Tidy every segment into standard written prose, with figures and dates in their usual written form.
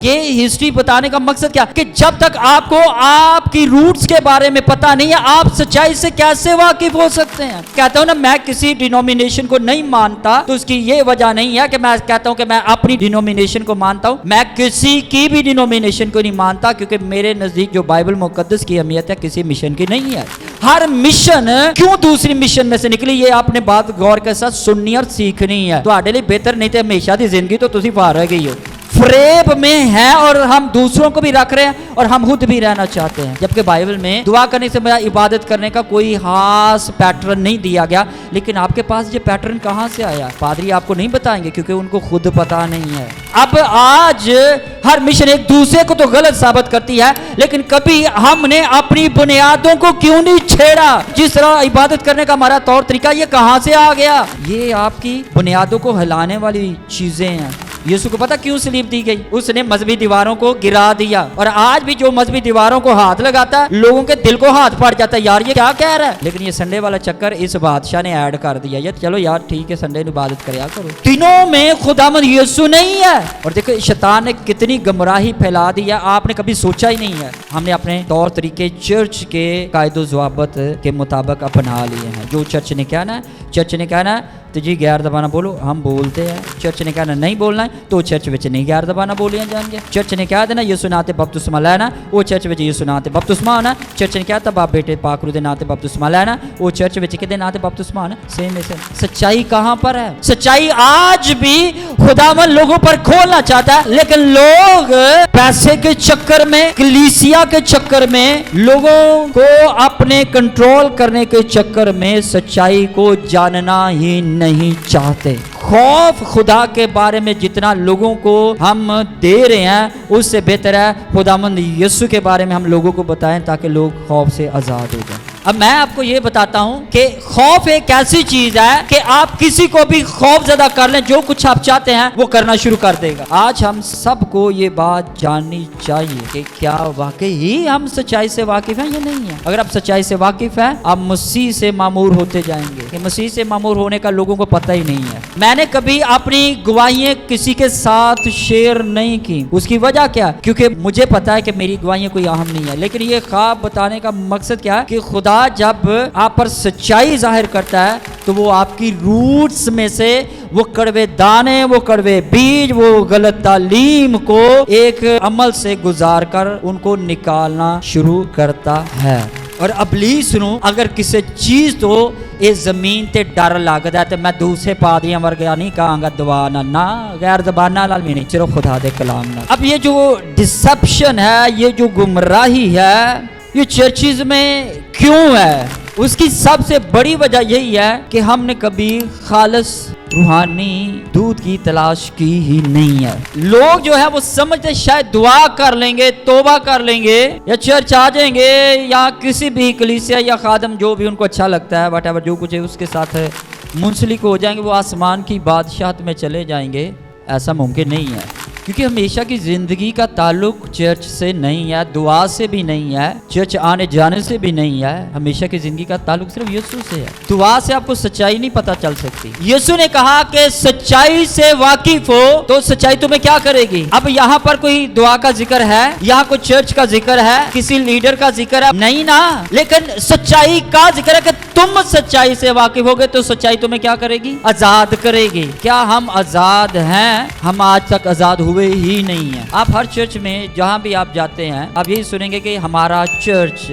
یہ ہسٹری بتانے کا مقصد کیا کہ جب تک آپ کو آپ کی روٹس کے بارے میں پتا نہیں ہے آپ سچائی سے کیسے واقف ہو سکتے ہیں. کہتا ہوں نا میں کسی ڈینومینیشن کو نہیں مانتا تو اس کی یہ وجہ نہیں ہے کہ میں کہتا ہوں کہ میں اپنی ڈینومینیشن کو مانتا ہوں. میں کسی کی بھی ڈینومینیشن کو نہیں مانتا کیونکہ میرے نزدیک جو بائبل مقدس کی اہمیت ہے کسی مشن کی نہیں ہے. ہر مشن کیوں دوسری مشن میں سے نکلی یہ آپ نے بات غور کے ساتھ سننی اور سیکھنی ہے. تو لیے بہتر نہیں تھے ہمیشہ دی زندگی تو تسی پا رہ گئی ہو فریب میں ہے اور ہم دوسروں کو بھی رکھ رہے ہیں اور ہم خود بھی رہنا چاہتے ہیں. جبکہ بائبل میں دعا کرنے سے میرا عبادت کرنے کا کوئی خاص پیٹرن نہیں دیا گیا. لیکن آپ کے پاس یہ پیٹرن کہاں سے آیا؟ پادری آپ کو نہیں بتائیں گے کیونکہ ان کو خود پتا نہیں ہے. اب آج ہر مشن ایک دوسرے کو تو غلط ثابت کرتی ہے لیکن کبھی ہم نے اپنی بنیادوں کو کیوں نہیں چھیڑا؟ جس طرح عبادت کرنے کا ہمارا طور طریقہ یہ کہاں سے آ گیا؟ یہ آپ کی بنیادوں کو ہلانے والی چیزیں ہیں. یسوع کو پتا کیوں صلیب دی گئی؟ اس نے مذہبی دیواروں کو گرا دیا. اور آج بھی جو مذہبی دیواروں کو ہاتھ لگاتا ہے لوگوں کے دل کو ہاتھ پڑ جاتا ہے یار یہ کیا کہہ رہا ہے. لیکن یہ سنڈے والا چکر اس بادشاہ نے ایڈ کر دیا یہ چلو یار ٹھیک ہے سنڈے نے عبادت کریا کرو. دنوں میں خداوند یسوع نہیں ہے. اور دیکھو شیطان نے کتنی گمراہی پھیلا دی ہے آپ نے کبھی سوچا ہی نہیں ہے. ہم نے اپنے طور طریقے چرچ کے قائد و ضوابط کے مطابق اپنا لیے ہیں. جو چرچ نے کہنا ہے چرچ نے کہنا ہے تو جی غیر زبانہ بولو ہم بولتے ہیں. چرچ نے کہنا نہیں بولنا ہے تو چرچ وچ نہیں غیر زبانہ بولیاں جان گے. چرچ نے کہہ دینا یسوع ناتے بپتسمہ لینا وہ چرچ وچ یسوع ناتے بپتسمہ ہونا. چرچ نے کہتا باپ بیٹے پاک روح دے ناتے بپتسمہ لینا وہ چرچ وچ کدے ناتے بپتسمہ ہونا. سیم. سچائی کہاں پر ہے؟ سچائی آج بھی خداوند لوگوں پر کھولنا چاہتا ہے لیکن لوگ پیسے کے چکر میں کلیسیا کے چکر میں لوگوں کو اپنے کنٹرول کرنے کے چکر میں سچائی کو جاننا ہی نہیں چاہتے. خوف خدا کے بارے میں جتنا لوگوں کو ہم دے رہے ہیں اس سے بہتر ہے خداوند یسوع کے بارے میں ہم لوگوں کو بتائیں تاکہ لوگ خوف سے آزاد ہو جائیں. اب میں آپ کو یہ بتاتا ہوں کہ خوف ایک ایسی چیز ہے کہ آپ کسی کو بھی خوف زدہ کر لیں جو کچھ آپ چاہتے ہیں وہ کرنا شروع کر دے گا. آج ہم سب کو یہ بات جاننی چاہیے کہ کیا واقعی ہم سچائی سے واقف ہیں یا نہیں ہیں. اگر آپ سچائی سے واقف ہیں آپ مسیح سے معمور ہوتے جائیں گے. کہ مسیح سے معمور ہونے کا لوگوں کو پتہ ہی نہیں ہے. میں نے کبھی اپنی گواہیاں کسی کے ساتھ شیئر نہیں کی. اس کی وجہ کیا؟ کیونکہ مجھے پتا ہے کہ میری گواہیاں کوئی اہم نہیں ہے. لیکن یہ خواب بتانے کا مقصد کیا ہے کہ خدا جب آپ پر سچائی ظاہر کرتا ہے تو وہ آپ کی روٹس میں سے وہ کڑوے دانے وہ کڑوے بیج وہ غلط تعلیم کو ایک عمل سے گزار کر ان کو نکالنا شروع کرتا ہے. اور ابلیس نو اگر کسی چیز تو اے زمین تے ڈر لگدا ہے تے میں دوسرے پادریاں ورگا نہیں کہاں گا دعا نہ غیر زبانہ نال بھی نہیں صرف خدا دے کلام نال. اب یہ جو ڈسپشن ہے یہ جو گمراہی ہے یہ چرچز میں کیوں ہے؟ اس کی سب سے بڑی وجہ یہی ہے کہ ہم نے کبھی خالص روحانی دودھ کی تلاش کی ہی نہیں ہے. لوگ جو ہے وہ سمجھتے شاید دعا کر لیں گے توبہ کر لیں گے یا چرچ آ جائیں گے یا کسی بھی کلیسیا یا خادم جو بھی ان کو اچھا لگتا ہے whatever جو کچھ ہے اس کے ساتھ منسلک ہو جائیں گے وہ آسمان کی بادشاہت میں چلے جائیں گے. ایسا ممکن نہیں ہے کیونکہ ہمیشہ کی زندگی کا تعلق چرچ سے نہیں ہے دعا سے بھی نہیں ہے چرچ آنے جانے سے بھی نہیں ہے. ہمیشہ کی زندگی کا تعلق صرف یسوع سے ہے. دعا سے آپ کو سچائی نہیں پتہ چل سکتی. یسوع نے کہا کہ سچائی سے واقف ہو تو سچائی تمہیں کیا کرے گی. اب یہاں پر کوئی دعا کا ذکر ہے یہاں کوئی چرچ کا ذکر ہے کسی لیڈر کا ذکر ہے نہیں نا. لیکن سچائی کا ذکر ہے کہ تم سچائی سے واقف ہوگے تو سچائی تمہیں کیا کرے گی؟ آزاد کرے گی. کیا ہم آزاد ہیں؟ ہم آج تک آزاد ہوئے ہی نہیں ہیں. آپ ہر چرچ میں جہاں بھی آپ جاتے ہیں آپ یہی سنیں گے کہ ہمارا چرچ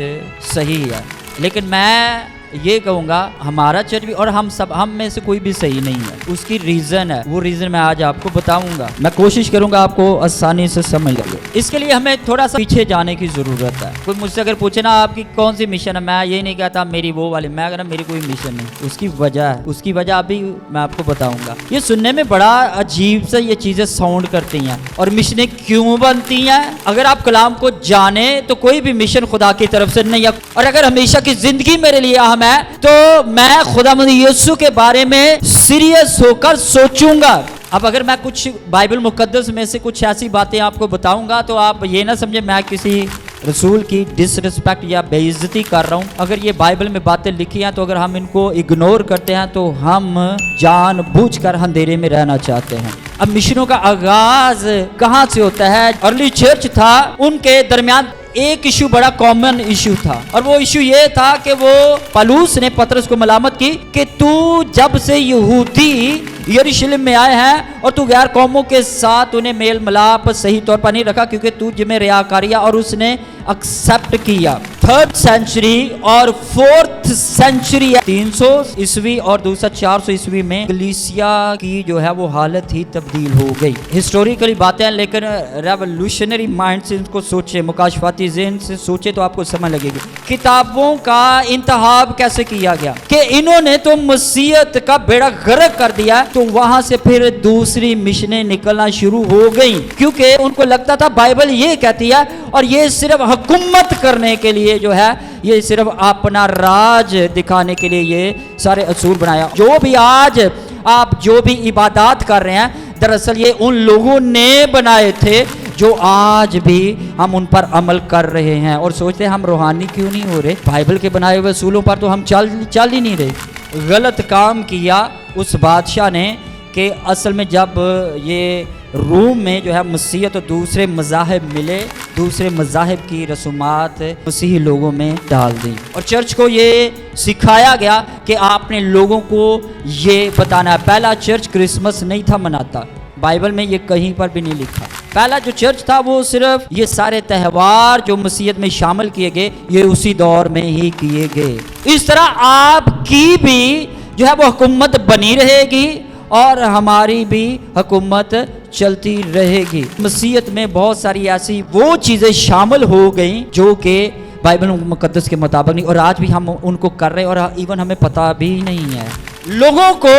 صحیح ہے. لیکن میں یہ کہوں گا ہمارا چرچ بھی اور ہم میں سے کوئی بھی صحیح نہیں ہے. اس کی ریزن ہے وہ ریزن میں آج آپ کو بتاؤں گا. میں کوشش کروں گا آپ کو آسانی سے سمجھ لگے. اس کے لیے ہمیں تھوڑا سا پیچھے جانے کی ضرورت ہے. کوئی مجھ سے اگر پوچھے نا آپ کی کون سی مشن ہے میں یہ نہیں کہتا میری وہ والی میں اگر میری کوئی مشن نہیں. اس کی وجہ ہے اس کی وجہ ابھی میں آپ کو بتاؤں گا. یہ سننے میں بڑا عجیب سے یہ چیزیں ساؤنڈ کرتی ہیں اور مشنیں کیوں بنتی ہیں. اگر آپ کلام کو جانیں تو کوئی بھی مشن خدا کی طرف سے نہیں ہے. اور اگر ہمیشہ کی زندگی میرے لیے اہم ہے تو میں خداوند یسوع کے بارے میں سیریس ہو کر سوچوں گا. اب اگر میں کچھ بائبل مقدس میں سے کچھ ایسی باتیں آپ کو بتاؤں گا تو آپ یہ نہ سمجھیں میں کسی رسول کی ڈس رسپیکٹ یا بے عزتی کر رہا ہوں. اگر یہ بائبل میں باتیں لکھی ہیں تو اگر ہم ان کو اگنور کرتے ہیں تو ہم جان بوجھ کر اندھیرے میں رہنا چاہتے ہیں. اب مشنوں کا آغاز کہاں سے ہوتا ہے؟ ارلی چرچ تھا، ان کے درمیان ایک ایشو بڑا کامن ایشو تھا، اور وہ ایشو یہ تھا کہ وہ پالوس نے پطرس کو ملامت کی کہ تو جب سے یہودی یروشلم میں آئے ہیں اور تو غیر قوموں کے ساتھ انہیں میل ملاپ صحیح طور پر نہیں رکھا، کیونکہ تو جمع ریاکاریہ اور اس نے ایکسپٹ کیا۔ 3rd سینچری اور 4th سینچری 300 عیسوی اور دوسرا 400 عیسوی میں کلیسیا کی جو ہے وہ حالت ہی تبدیل ہو گئی۔ ہسٹوریکلی باتیں ہیں، لیکن ریولوشنری مائنڈ سے ان کو سوچے، مکاشفاتی ذہن سے سوچے تو آپ کو سمجھ لگے گی۔ کتابوں کا انتخاب کیسے کیا گیا کہ انہوں نے تو مسیحیت کا بیڑا غرق کر دیا، تو وہاں سے پھر دوسری مشنیں نکلنا شروع ہو گئیں، کیونکہ ان کو لگتا تھا بائبل یہ کہتی ہے اور یہ صرف حکومت کرنے کے لیے جو ہے، یہ صرف اپنا راج دکھانے کے لیے یہ سارے اصول بنایا۔ جو بھی آج آپ جو بھی عبادات کر رہے ہیں، دراصل یہ ان لوگوں نے بنائے تھے جو آج بھی ہم ان پر عمل کر رہے ہیں، اور سوچتے ہیں ہم روحانی کیوں نہیں ہو رہے؟ بائبل کے بنائے ہوئے اصولوں پر تو ہم چل ہی نہیں رہے۔ غلط کام کیا اس بادشاہ نے کہ اصل میں جب یہ روم میں جو ہے مسیحیت اور دوسرے مذاہب ملے، دوسرے مذاہب کی رسومات مسیحی لوگوں میں ڈال دی، اور چرچ کو یہ سکھایا گیا کہ آپ نے لوگوں کو یہ بتانا ہے۔ پہلا چرچ کرسمس نہیں تھا مناتا، بائبل میں یہ کہیں پر بھی نہیں لکھا۔ پہلا جو چرچ تھا وہ صرف یہ سارے تہوار جو مسیحیت میں شامل کیے گئے، یہ اسی دور میں ہی کیے گئے۔ اس طرح آپ کی بھی جو ہے وہ حکومت بنی رہے گی اور ہماری بھی حکومت چلتی رہے گی۔ مسیحیت میں بہت ساری ایسی وہ چیزیں شامل ہو گئیں جو کہ بائبل مقدس کے مطابق نہیں، اور آج بھی ہم ان کو کر رہے ہیں اور ایون ہمیں پتہ بھی نہیں ہے۔ لوگوں کو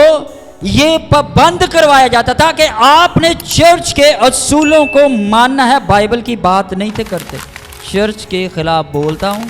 یہ پابند کروایا جاتا تھا کہ آپ نے چرچ کے اصولوں کو ماننا ہے، بائبل کی بات نہیں تھے کرتے۔ چرچ کے خلاف بولتا ہوں،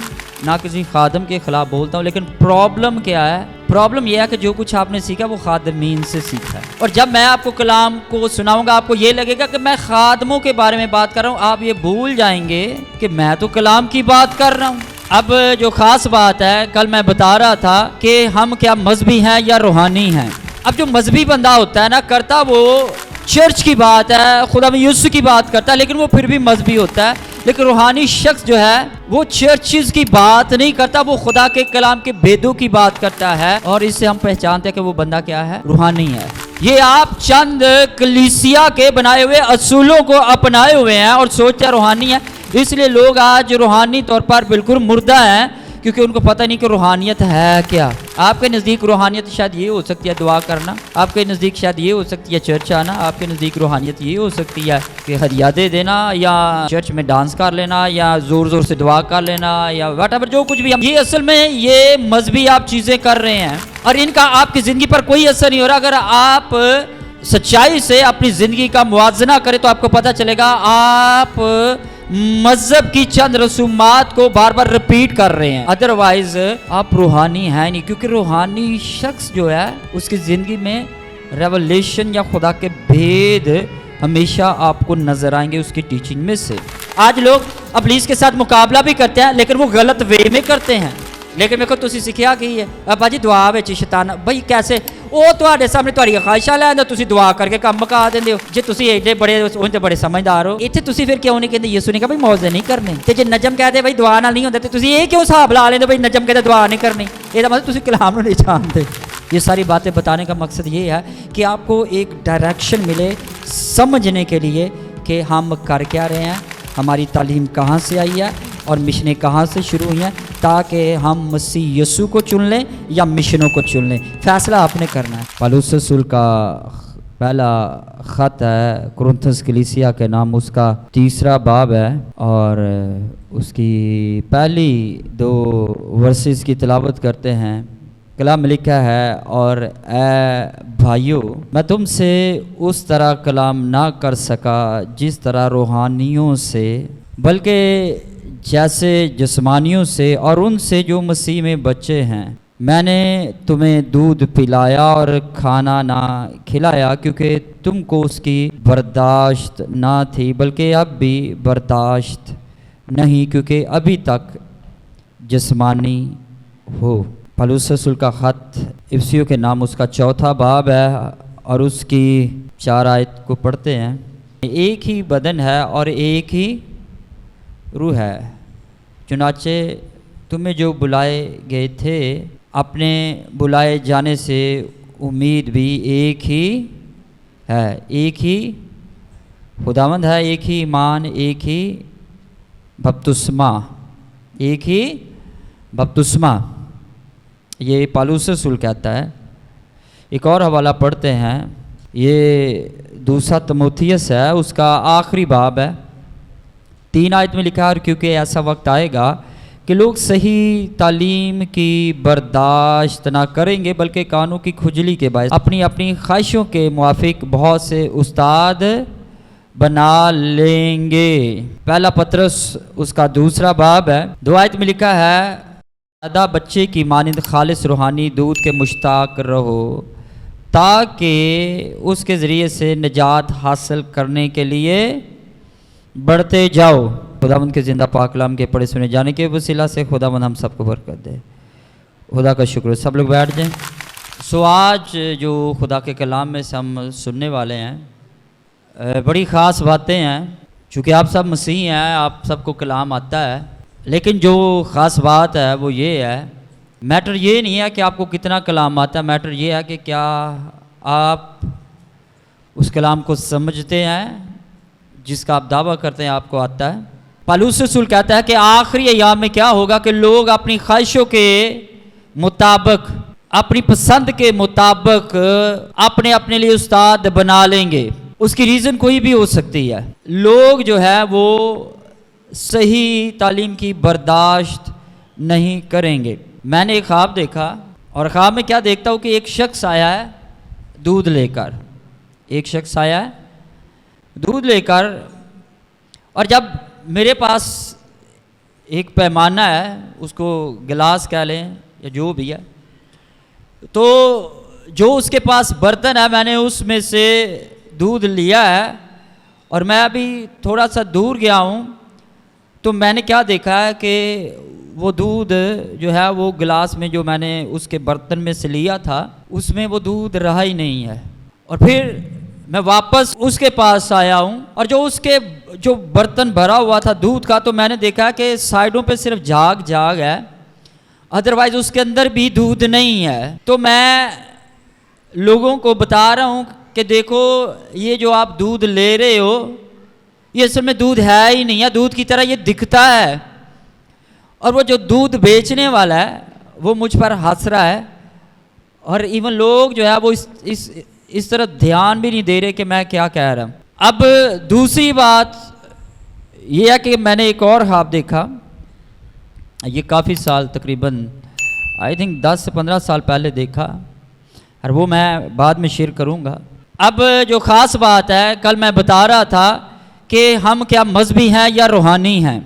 نہ کسی خادم کے خلاف بولتا ہوں، لیکن پرابلم کیا ہے؟ پرابلم یہ ہے کہ جو کچھ آپ نے سیکھا وہ خادمین سے سیکھا ہے، اور جب میں آپ کو کلام کو سناؤں گا آپ کو یہ لگے گا کہ میں خادموں کے بارے میں بات کر رہا ہوں، آپ یہ بھول جائیں گے کہ میں تو کلام کی بات کر رہا ہوں۔ اب جو خاص بات ہے، کل میں بتا رہا تھا کہ ہم کیا مذہبی ہیں یا روحانی ہیں۔ اب جو مذہبی بندہ ہوتا ہے نا، کرتا وہ چرچ کی بات ہے، خدا یسوع کی بات کرتا ہے، لیکن وہ پھر بھی مذہبی ہوتا ہے۔ لیکن روحانی شخص جو ہے وہ چرچز کی بات نہیں کرتا، وہ خدا کے کلام کے بھیدوں کی بات کرتا ہے، اور اس سے ہم پہچانتے ہیں کہ وہ بندہ کیا ہے؟ روحانی ہے۔ یہ آپ چند کلیسیا کے بنائے ہوئے اصولوں کو اپنائے ہوئے ہیں اور سوچتے ہیں روحانی ہے، اس لیے لوگ آج روحانی طور پر بالکل مردہ ہیں، کیونکہ ان کو پتہ نہیں کہ روحانیت ہے کیا۔ آپ کے نزدیک روحانیت شاید یہ ہو سکتی ہے دعا کرنا، آپ کے نزدیک شاید یہ ہو سکتی ہے چرچ آنا، آپ کے نزدیک روحانیت یہ ہو سکتی ہے کہ ہدیے دینا، یا چرچ میں ڈانس کر لینا، یا زور زور سے دعا کر لینا، یا واٹ ایور جو کچھ بھی۔ یہ اصل میں یہ مذہبی آپ چیزیں کر رہے ہیں، اور ان کا آپ کی زندگی پر کوئی اثر نہیں ہو رہا۔ اگر آپ سچائی سے اپنی زندگی کا موازنہ کریں تو آپ کو پتہ چلے گا آپ مذہب کی چند رسومات کو بار بار رپیٹ کر رہے ہیں، ادروائز آپ روحانی ہیں نہیں، کیونکہ روحانی شخص جو ہے اس کی زندگی میں ریولیشن یا خدا کے بھید ہمیشہ آپ کو نظر آئیں گے اس کی ٹیچنگ میں سے۔ آج لوگ ابلیس کے ساتھ مقابلہ بھی کرتے ہیں، لیکن وہ غلط وے میں کرتے ہیں۔ لیکن میرے کو تسی سکھیا کی ہے ابا جی دعا وچ شیطان بھائی کیسے وہ تواڈے سامنے تواڈی خواہشاں لے آندا، تسی دعا کر کے کام مکا دیندے ہو۔ جے تسی ایڈے بڑے اون تے بڑے سمجھدار ہو، ایتھے تسی پھر کیوں نہیں کہندے یسوع نے کہا بھائی موعظے نہیں کرنے، تے جے نجم کہہ دے بھائی دعا نال نہیں ہوندا تے تسی یہ کیوں حساب لا لیندے بھائی نجم کہتے دعا نہیں کرنی؟ اے دا مطلب تسی کلام نوں نہیں جانتے۔ یہ ساری باتیں بتانے کا مقصد یہ ہے کہ آپ کو ایک ڈائریکشن ملے سمجھنے کے لیے کہ ہم کر کیا رہے ہیں، ہماری تعلیم کہاں سے آئی ہے اور مشنیں کہاں سے شروع ہوئی ہیں، تاکہ ہم مسیح یسوع کو چن لیں یا مشنوں کو چن لیں۔ فیصلہ آپ نے کرنا ہے۔ پالوس رسول کا پہلا خط ہے کرنتھس کلیسیا کے نام، اس کا 3 باب ہے، اور اس کی پہلی 2 ورسز کی تلاوت کرتے ہیں۔ کلام لکھا ہے، اور اے بھائیو میں تم سے اس طرح کلام نہ کر سکا جس طرح روحانیوں سے، بلکہ جیسے جسمانیوں سے، اور ان سے جو مسیح میں بچے ہیں۔ میں نے تمہیں دودھ پلایا اور کھانا نہ کھلایا، کیونکہ تم کو اس کی برداشت نہ تھی، بلکہ اب بھی برداشت نہیں، کیونکہ ابھی تک جسمانی ہو۔ پالوس رسول کا خط افسیوں کے نام، اس کا 4 باب ہے، اور اس کی 4 آیت کو پڑھتے ہیں. ایک ہی بدن ہے اور ایک ہی روح ہے، چنانچہ تمہیں جو بلائے گئے تھے اپنے بلائے جانے سے امید بھی ایک ہی ہے، ایک ہی خداوند ہے، ایک ہی ایمان، ایک ہی بپتسمہ، ایک ہی بپتسمہ. یہ پالوس رسول کہتا ہے. ایک اور حوالہ پڑھتے ہیں، یہ 2 تموتھیوس ہے، اس کا آخری باب ہے. 3 آیت میں لکھا ہے، اور کیونکہ ایسا وقت آئے گا کہ لوگ صحیح تعلیم کی برداشت نہ کریں گے بلکہ کانوں کی کھجلی کے باعث اپنی اپنی خواہشوں کے موافق بہت سے استاد بنا لیں گے. پہلا پطرس اس کا 2 باب ہے. 2 آیت میں لکھا ہے، ادا بچے کی مانند خالص روحانی دودھ کے مشتاق رہو تاکہ اس کے ذریعے سے نجات حاصل کرنے کے لیے بڑھتے جاؤ. خداوند کے زندہ پاک کلام کے پڑھے سنے جانے کے وسیلہ سے خداوند ہم سب کو برکت دے. خدا کا شکر. سب لوگ بیٹھ جائیں. آج جو خدا کے کلام میں سے ہم سننے والے ہیں بڑی خاص باتیں ہیں. چونکہ آپ سب مسیحی ہیں، آپ سب کو کلام آتا ہے، لیکن جو خاص بات ہے وہ یہ ہے، میٹر یہ نہیں ہے کہ آپ کو کتنا کلام آتا ہے، میٹر یہ ہے کہ کیا آپ اس کلام کو سمجھتے ہیں جس کا آپ دعویٰ کرتے ہیں آپ کو آتا ہے. پالوس رسول کہتا ہے کہ آخری ایام میں کیا ہوگا کہ لوگ اپنی خواہشوں کے مطابق، اپنی پسند کے مطابق اپنے اپنے لیے استاد بنا لیں گے. اس کی ریزن کوئی بھی ہو سکتی ہے. لوگ جو ہے وہ صحیح تعلیم کی برداشت نہیں کریں گے. میں نے ایک خواب دیکھا، اور خواب میں کیا دیکھتا ہوں کہ ایک شخص آیا ہے دودھ لے کر، ایک شخص آیا ہے دودھ لے کر، اور جب میرے پاس ایک پیمانہ ہے، اس کو گلاس کہہ لیں یا جو بھی ہے، تو جو اس کے پاس برتن ہے میں نے اس میں سے دودھ لیا ہے، اور میں ابھی تھوڑا سا دور گیا ہوں تو میں نے کیا دیکھا ہے کہ وہ دودھ جو ہے وہ گلاس میں جو میں نے اس کے برتن میں سے لیا تھا اس میں وہ دودھ رہا ہی نہیں ہے. اور پھر میں واپس اس کے پاس آیا ہوں، اور جو اس کے جو برتن بھرا ہوا تھا دودھ کا، تو میں نے دیکھا کہ سائڈوں پہ صرف جھاگ ہے، ادروائز اس کے اندر بھی دودھ نہیں ہے. تو میں لوگوں کو بتا رہا ہوں کہ دیکھو یہ جو آپ دودھ لے رہے ہو یہ اصل میں دودھ ہے ہی نہیں ہے، دودھ کی طرح یہ دکھتا ہے. اور وہ جو دودھ بیچنے والا ہے وہ مجھ پر ہنس رہا ہے، اور ایون لوگ جو ہے وہ اس طرح دھیان بھی نہیں دے رہے کہ میں کیا کہہ رہا ہوں. اب دوسری بات یہ ہے کہ میں نے ایک اور خواب دیکھا، یہ کافی سال تقریباً آئی تھنک 10 سے 15 سال پہلے دیکھا، اور وہ میں بعد میں شیئر کروں گا. اب جو خاص بات ہے، کل میں بتا رہا تھا کہ ہم کیا مذہبی ہیں یا روحانی ہیں.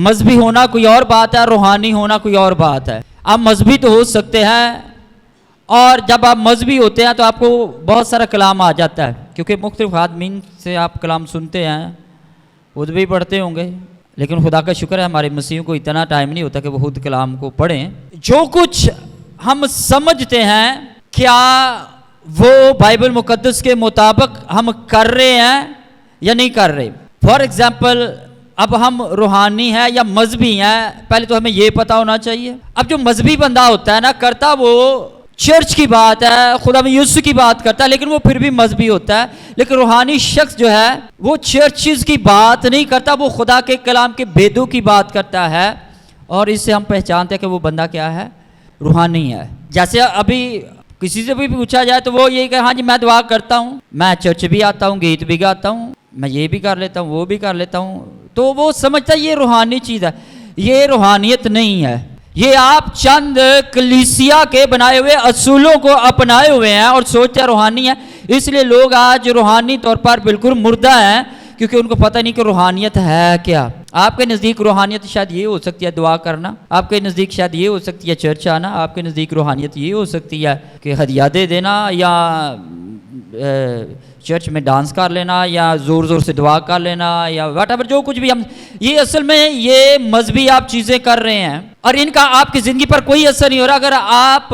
مذہبی ہونا کوئی اور بات ہے، روحانی ہونا کوئی اور بات ہے. آپ مذہبی تو ہو سکتے ہیں، اور جب آپ مذہبی ہوتے ہیں تو آپ کو بہت سارا کلام آ جاتا ہے، کیونکہ مختلف آدمین سے آپ کلام سنتے ہیں، خود بھی پڑھتے ہوں گے. لیکن خدا کا شکر ہے ہمارے مسیحوں کو اتنا ٹائم نہیں ہوتا کہ وہ خود کلام کو پڑھیں. جو کچھ ہم سمجھتے ہیں کیا وہ بائبل مقدس کے مطابق ہم کر رہے ہیں یا نہیں کر رہے. فار ایگزامپل اب ہم روحانی ہیں یا مذہبی ہیں، پہلے تو ہمیں یہ پتا ہونا چاہیے. اب جو مذہبی بندہ ہوتا ہے نا، کرتا وہ چرچ کی بات ہے، خدا میں یسوع کی بات کرتا ہے، لیکن وہ پھر بھی مذہبی ہوتا ہے. لیکن روحانی شخص جو ہے وہ چرچز کی بات نہیں کرتا، وہ خدا کے کلام کے بھیدوں کی بات کرتا ہے، اور اس سے ہم پہچانتے ہیں کہ وہ بندہ کیا ہے، روحانی ہے. جیسے ابھی کسی سے بھی پوچھا جائے تو وہ یہی کہ ہاں جی میں دعا کرتا ہوں، میں چرچ بھی آتا ہوں، گیت بھی گاتا ہوں، میں یہ بھی کر لیتا ہوں، وہ بھی کر لیتا ہوں، تو وہ سمجھتا ہے یہ روحانی چیز ہے. یہ روحانیت نہیں ہے. یہ آپ چند کلیسیا کے بنائے ہوئے اصولوں کو اپنائے ہوئے ہیں اور سوچتے ہیں روحانی ہے. اس لیے لوگ آج روحانی طور پر بالکل مردہ ہیں، کیونکہ ان کو پتہ نہیں کہ روحانیت ہے کیا. آپ کے نزدیک روحانیت شاید یہ ہو سکتی ہے دعا کرنا، آپ کے نزدیک شاید یہ ہو سکتی ہے چرچ آنا، آپ کے نزدیک روحانیت یہ ہو سکتی ہے کہ ہدیہ دے دینا، یا چرچ میں ڈانس کر لینا، یا زور زور سے دعا کر لینا، یا واٹ ایور جو کچھ بھی ہم، یہ اصل میں یہ مذہبی آپ چیزیں کر رہے ہیں اور ان کا آپ کی زندگی پر کوئی اثر نہیں ہو رہا. اگر آپ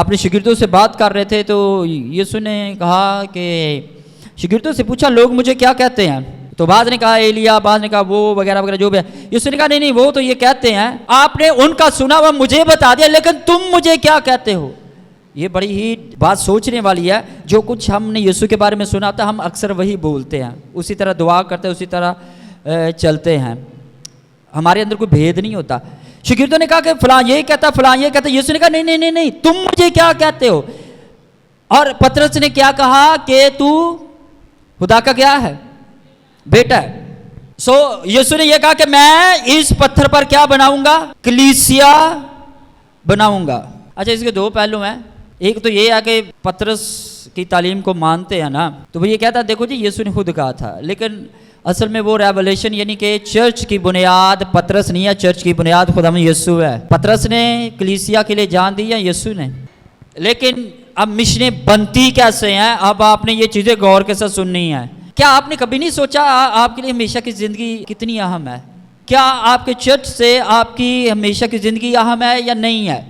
اپنے شاگردوں سے بات کر رہے تھے تو یسوع نے کہا کہ شاگردوں سے پوچھا لوگ مجھے کیا کہتے ہیں؟ تو بعض نے کہا ایلیا، بعض نے کہا وہ وغیرہ وغیرہ جو بھی ہے۔ یسوع نے کہا نہیں وہ تو یہ کہتے ہیں، آپ نے ان کا سنا ہوا مجھے بتا دیا، لیکن تم مجھے کیا کہتے ہو؟ یہ بڑی ہی بات سوچنے والی ہے۔ جو کچھ ہم نے یسوع کے بارے میں سنا تھا ہم اکثر وہی بولتے ہیں، اسی طرح دعا کرتے ہیں، اسی طرح چلتے ہیں، ہمارے اندر کوئی بھید نہیں ہوتا۔ شاگردوں نے کہا کہ فلاں یہ کہتا، فلاں یہ کہتا۔ یسوع نے کہا نہیں تم مجھے کیا کہتے ہو؟ اور پطرس نے کیا کہا کہ تو خدا کا کیا ہے؟ بیٹا ہے۔ یسوع نے یہ کہا کہ میں اس پتھر پر کیا بناؤں گا؟ کلیسیا بناؤں گا۔ اچھا اس کے دو پہلو ہیں، ایک تو یہ ہے کہ پطرس کی تعلیم کو مانتے ہیں نا، تو وہ یہ کہتا ہے دیکھو جی یسوع نے خود کہا تھا، لیکن اصل میں وہ ریولیشن یعنی کہ چرچ کی بنیاد پطرس نہیں ہے، چرچ کی بنیاد خدا یسوع ہے۔ پطرس نے کلیسیا کے لیے جان دی یا یسوع نے؟ لیکن اب مشنیں بنتی کیسے ہیں؟ اب آپ نے یہ چیزیں غور کے ساتھ سننی ہیں۔ کیا آپ نے کبھی نہیں سوچا آپ کے لیے ہمیشہ کی زندگی کتنی اہم ہے؟ کیا آپ کے چرچ سے آپ کی ہمیشہ کی زندگی اہم ہے یا نہیں ہے؟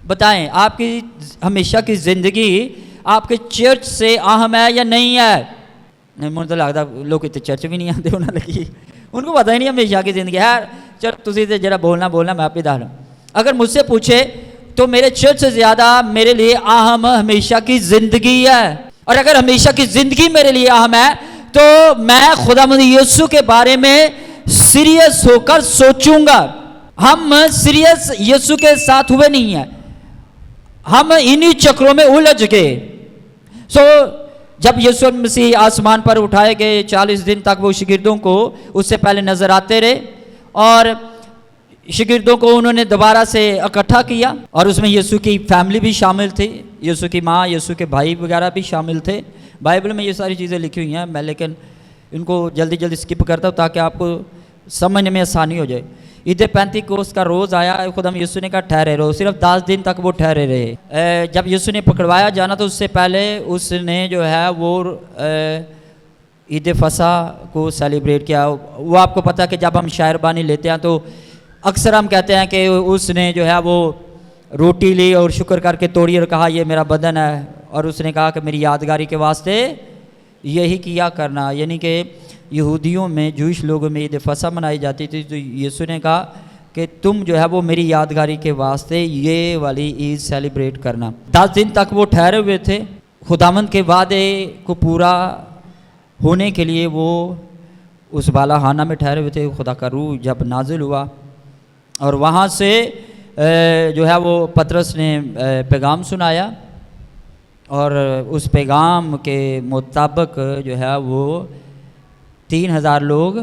بتائیں، آپ کی ہمیشہ کی زندگی آپ کے چرچ سے اہم ہے یا نہیں ہے؟ مجھے تو لگتا لوگ اتنے چرچ بھی نہیں آتے انہوں لگی، ان کو پتہ ہی نہیں ہمیشہ کی زندگی ہے۔ چل تسی تے جڑا بولنا میں آپ ہی دس رہا ہوں۔ اگر مجھ سے پوچھے تو میرے چرچ سے زیادہ میرے لیے اہم ہمیشہ کی زندگی ہے، اور اگر ہمیشہ کی زندگی میرے لیے اہم ہے تو میں خداوند یسوع کے بارے میں سیریس ہو کر سوچوں گا۔ ہم سیریس یسوع کے ساتھ ہوئے نہیں ہیں، ہم انہی چکروں میں الجھ گئے۔ جب یسوع مسیح آسمان پر اٹھائے گئے 40 دن تک وہ شاگردوں کو اس سے پہلے نظر آتے رہے، اور شاگردوں کو انہوں نے دوبارہ سے اکٹھا کیا، اور اس میں یسوع کی فیملی بھی شامل تھی، یسوع کی ماں، یسوع کے بھائی وغیرہ بھی شامل تھے۔ بائبل میں یہ ساری چیزیں لکھی ہوئی ہیں، میں لیکن ان کو جلدی اسکپ کرتا ہوں تاکہ آپ کو سمجھنے میں آسانی ہو جائے۔ عید پینتیکوست کا روز آیا، خدا یسوع نے کہا ٹھہرے رہو، صرف 10 دن تک وہ ٹھہرے رہے۔ جب یسوع نے پکڑوایا جانا تو اس سے پہلے اس نے جو ہے وہ عید فصح کو سیلیبریٹ کیا۔ وہ آپ کو پتہ کہ جب ہم شاعر بانی لیتے ہیں تو اکثر ہم کہتے ہیں کہ اس نے جو ہے وہ روٹی لی اور شکر کر کے توڑی اور کہا یہ میرا بدن ہے، اور اس نے کہا کہ میری یادگاری کے واسطے یہی کیا کرنا، یعنی کہ یہودیوں میں جوئش لوگوں میں عید فصح منائی جاتی تھی، تو یسوع نے کہا کہ تم جو ہے وہ میری یادگاری کے واسطے یہ والی عید سیلیبریٹ کرنا۔ 10 دن تک وہ ٹھہرے ہوئے تھے، خداوند کے وعدے کو پورا ہونے کے لیے وہ اس بالا خانہ میں ٹھہرے ہوئے تھے۔ خدا کا روح جب نازل ہوا اور وہاں سے جو ہے وہ پطرس نے پیغام سنایا، اور اس پیغام کے مطابق جو ہے وہ 3000 لوگ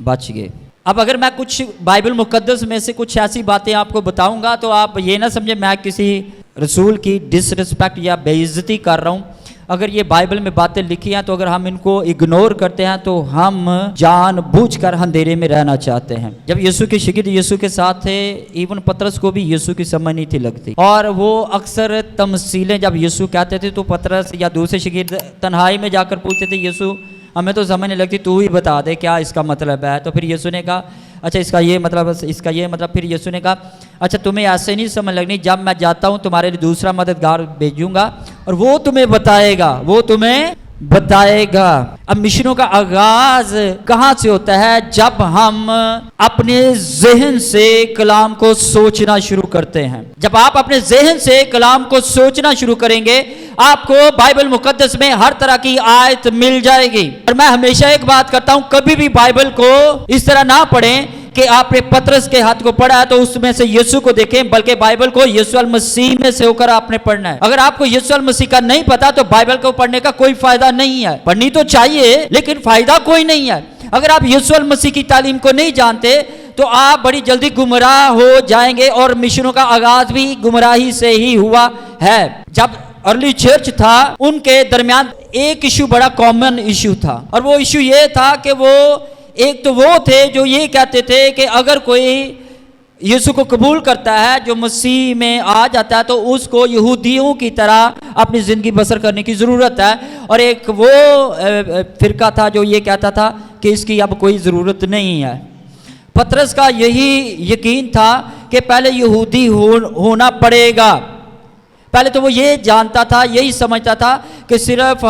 بچ گئے۔ اب اگر میں کچھ بائبل مقدس میں سے کچھ ایسی باتیں آپ کو بتاؤں گا تو آپ یہ نہ سمجھیں میں کسی رسول کی ڈس رسپیکٹ یا بے عزتی کر رہا ہوں۔ اگر یہ بائبل میں باتیں لکھی ہیں تو اگر ہم ان کو اگنور کرتے ہیں تو ہم جان بوجھ کر اندھیرے میں رہنا چاہتے ہیں۔ جب یسوع کے شاگرد یسوع کے ساتھ تھے، ایون پطرس کو بھی یسوع کی سمجھ نہیں تھی لگتی، اور وہ اکثر تمثیلیں جب یسوع کہتے تھے تو پطرس یا دوسرے شاگرد تنہائی میں جا کر پوچھتے تھے یسوع ہمیں تو سمجھ نہیں لگتی، تو ہی بتا دے کیا اس کا مطلب ہے۔ تو پھر یسوع نے کہا اچھا اس کا یہ مطلب، اس کا یہ مطلب۔ پھر یسوع نے کہا اچھا تمہیں ایسے نہیں سمجھ لگنی، جب میں جاتا ہوں تمہارے لیے دوسرا مددگار بھیجوں گا اور وہ تمہیں بتائے گا، وہ تمہیں بتائے گا۔ اب مشنوں کا آغاز کہاں سے ہوتا ہے؟ جب ہم اپنے ذہن سے کلام کو سوچنا شروع کرتے ہیں۔ جب آپ اپنے ذہن سے کلام کو سوچنا شروع کریں گے آپ کو بائبل مقدس میں ہر طرح کی آیت مل جائے گی۔ اور میں ہمیشہ ایک بات کرتا ہوں، کبھی بھی بائبل کو اس طرح نہ پڑھیں کہ آپ نے پطرس کے ہاتھ کو پڑھا ہے تو اس میں سے یسوع کو دیکھیں، بلکہ بائبل کو یسوع المسیح میں سے ہو کر آپ نے پڑھنا ہے۔ اگر آپ کو یسوع المسیح کا نہیں پتا تو بائبل کو پڑھنے کا کوئی فائدہ نہیں ہے۔ پڑھنی تو چاہیے لیکن فائدہ کوئی نہیں ہے۔ اگر آپ یسوع المسیح کی تعلیم کو نہیں جانتے تو آپ بڑی جلدی گمراہ ہو جائیں گے، اور مشنوں کا آغاز بھی گمراہی سے ہی ہوا ہے۔ جب ارلی چرچ تھا ان کے درمیان ایک ایشو بڑا کامن ایشو تھا، اور وہ ایشو یہ تھا کہ وہ ایک تو وہ تھے جو یہ کہتے تھے کہ اگر کوئی یسوع کو قبول کرتا ہے، جو مسیح میں آ جاتا ہے، تو اس کو یہودیوں کی طرح اپنی زندگی بسر کرنے کی ضرورت ہے، اور ایک وہ فرقہ تھا جو یہ کہتا تھا کہ اس کی اب کوئی ضرورت نہیں ہے۔ پطرس کا یہی یقین تھا کہ کہ پہلے یہودی ہونا پڑے گا. پہلے تو وہ یہ جانتا تھا, یہی سمجھتا تھا کہ صرف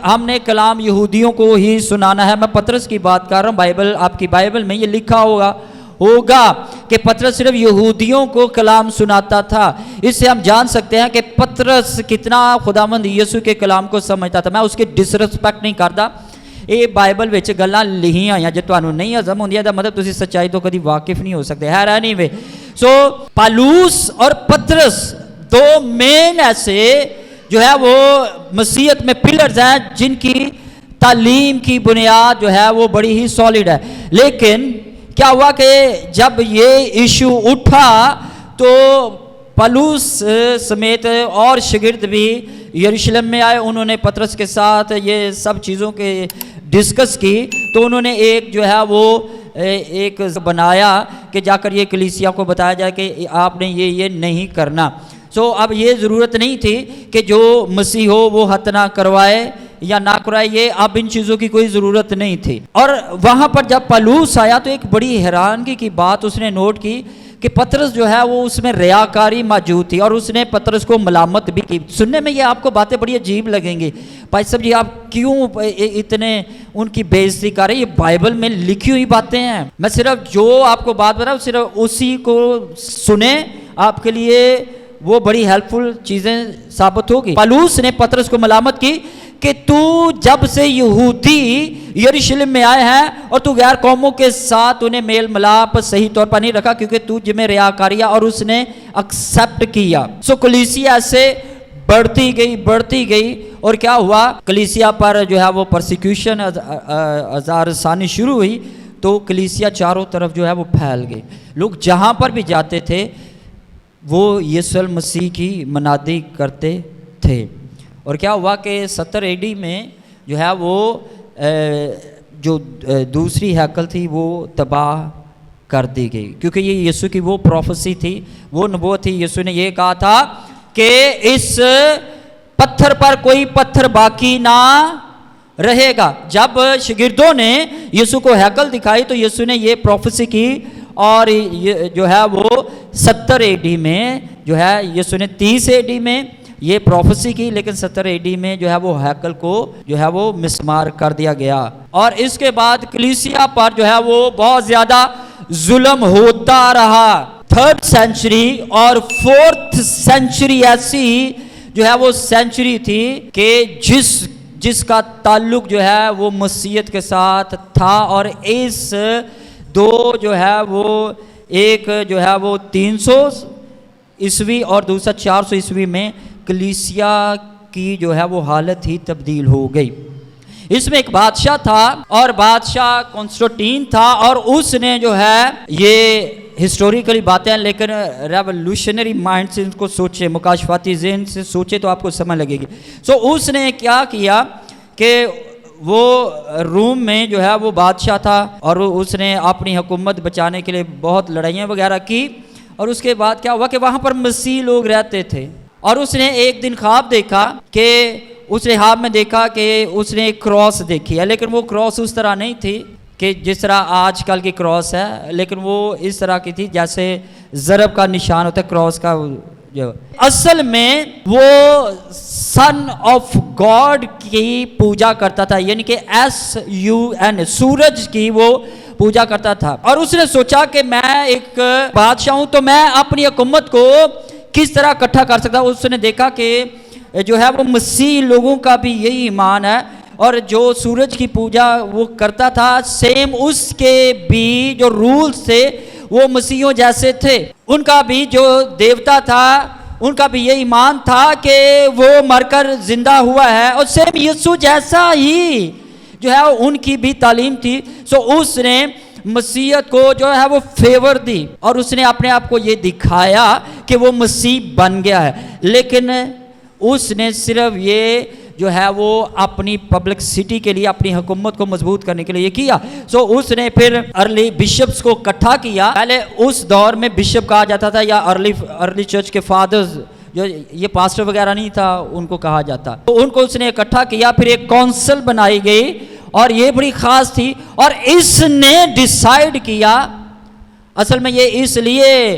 ہم نے کلام یہودیوں کو ہی سنانا ہے. میں پطرس کی بات کر رہا ہوں, آپ کی بائبل میں یہ لکھا ہوگا کہ پطرس صرف یہودیوں کو کلام سناتا تھا. اس سے ہم جان سکتے ہیں کہ پطرس کتنا خداوند یسوع کے کلام کو سمجھتا تھا. میں اس کی ڈسرسپیکٹ نہیں کرتا. یہ بائبل وچ گلاں لکھیاں ہوئیاں جو تانوں نہیں ہضم ہوندیاں, دا مطلب تسی سچائی تو کدی واقف نہیں ہو سکتے. ہے اینی وے. سو پالوس اور پطرس دو مین ایسے جو ہے وہ مسیحیت میں پلرز ہیں جن کی تعلیم کی بنیاد جو ہے وہ بڑی ہی سالڈ ہے. لیکن کیا ہوا کہ جب یہ ایشو اٹھا تو پالوس سمیت اور شاگرد بھی یروشلم میں آئے. انہوں نے پطرس کے ساتھ یہ سب چیزوں کے ڈسکس کی. تو انہوں نے ایک جو ہے وہ ایک بنایا کہ جا کر یہ کلیسیا کو بتایا جائے کہ آپ نے یہ نہیں کرنا. سو اب یہ ضرورت نہیں تھی کہ جو مسیح ہو وہ ختنہ کروائے یا نہ کرائے, یہ اب ان چیزوں کی کوئی ضرورت نہیں تھی. اور وہاں پر جب پالوس آیا تو ایک بڑی حیرانگی کی بات اس نے نوٹ کی کہ پطرس جو ہے وہ اس میں ریاکاری موجود تھی, اور اس نے پطرس کو ملامت بھی کی. سننے میں یہ آپ کو باتیں بڑی عجیب لگیں گی. بھائی صاحب جی, آپ کیوں اتنے ان کی بے عزتی کر رہے ہیں؟ یہ بائبل میں لکھی ہوئی باتیں ہیں. میں صرف جو آپ کو بات بتاؤں صرف اسی کو سنیں, آپ کے لیے وہ بڑی ہیلپ فل چیزیں ثابت ہوگی. پالوس نے پطرس کو ملامت کی کہ تو جب سے یہودی یروشلم میں آئے ہیں اور تو غیر قوموں کے ساتھ انہیں میل ملاپ صحیح طور پر نہیں رکھا, کیونکہ تو جن میں ریاکاری ہے, اور اس نے ایکسیپٹ کیا. سو کلیسیا ایسے بڑھتی گئی اور کیا ہوا, کلیسیا پر جو ہے وہ پرسیکیوشن ہزار ثانی شروع ہوئی. تو کلیسیا چاروں طرف جو ہے وہ پھیل گئی. لوگ جہاں پر بھی جاتے تھے وہ یسوع المسیح کی منادی کرتے تھے. اور کیا ہوا کہ 70 AD میں جو ہے وہ جو دوسری ہیکل تھی وہ تباہ کر دی گئی, کیونکہ یہ یسوع کی وہ پروفیسی تھی, وہ نبوت تھی. یسوع نے یہ کہا تھا کہ اس پتھر پر کوئی پتھر باقی نہ رہے گا. جب شاگردوں نے یسوع کو ہیکل دکھائی تو یسوع نے یہ پروفیسی کی, اور جو ہے وہ 70 AD میں جو ہے یسوع نے 30 AD میں یہ پروفیسی کی, لیکن 70 AD میں جو ہے وہ ہیکل کو جو ہے وہ مسمار کر دیا گیا. اور اس کے بعد کلیسیا پر جو ہے وہ بہت زیادہ ظلم ہوتا رہا. 3rd سینچری اور 4th سینچری ایسی جو ہے وہ سینچری تھی کہ جس کا تعلق جو ہے وہ مسیحیت کے ساتھ تھا. اور اس دو جو ہے وہ ایک جو ہے وہ 300 عیسوی اور دوسرا 400 عیسوی میں کلیسیا کی جو ہے وہ حالت ہی تبدیل ہو گئی. اس میں ایک بادشاہ تھا اور بادشاہ کنسٹنٹین تھا, اور اس نے جو ہے یہ ہسٹوریکلی باتیں ہیں لیکن ریولوشنری مائنڈ سے ان کو سوچے, مکاشفاتی ذہن سے سوچے تو آپ کو سمجھ لگے گی. سو اس نے کیا کیا کہ وہ روم میں جو ہے وہ بادشاہ تھا, اور اس نے اپنی حکومت بچانے کے لیے بہت لڑائیاں وغیرہ کی. اور اس کے بعد کیا ہوا کہ وہاں پر مسیح لوگ رہتے تھے, اور اس نے ایک دن خواب دیکھا کہ اس نے خواب میں دیکھا کہ اس نے ایک کراس دیکھی ہے, لیکن وہ کراس اس طرح نہیں تھی کہ جس طرح آج کل کی کراس ہے, لیکن وہ اس طرح کی تھی جیسے ضرب کا نشان ہوتا ہے کراس کا. جو اصل میں وہ سن آف گاڈ کی پوجا کرتا تھا, یعنی کہ SUN سورج کی وہ پوجا کرتا تھا. اور اس نے سوچا کہ میں ایک بادشاہ ہوں تو میں اپنی حکومت کو کس طرح اکٹھا کر سکتا. اس نے دیکھا کہ جو ہے وہ مسیح لوگوں کا بھی یہی ایمان ہے, اور جو سورج کی پوجا وہ کرتا تھا سیم اس کے بھی جو رولز تھے وہ مسیحوں جیسے تھے. ان کا بھی جو دیوتا تھا ان کا بھی یہ ایمان تھا کہ وہ مر کر زندہ ہوا ہے, اور سیم یسوع جیسا ہی جو ہے ان کی بھی تعلیم تھی. سو اس نے مسیحیت کو جو ہے وہ فیور دی, اور اس نے اپنے آپ کو یہ دکھایا کہ وہ مسیح بن گیا ہے. لیکن اس نے صرف یہ جو ہے وہ اپنی پبلک سٹی کے لیے, اپنی حکومت کو مضبوط کرنے کے لیے یہ کیا. سو اس نے پھر ارلی بشپس کو اکٹھا کیا. پہلے اس دور میں بشپ کہا جاتا تھا یا ارلی چرچ کے فادرز, جو یہ پاسٹر وغیرہ نہیں تھا ان کو کہا جاتا. تو ان کو اس نے اکٹھا کیا, پھر ایک کونسل بنائی گئی, اور یہ بڑی خاص تھی. اور اس نے ڈیسائیڈ کیا, اصل میں یہ اس لیے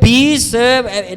20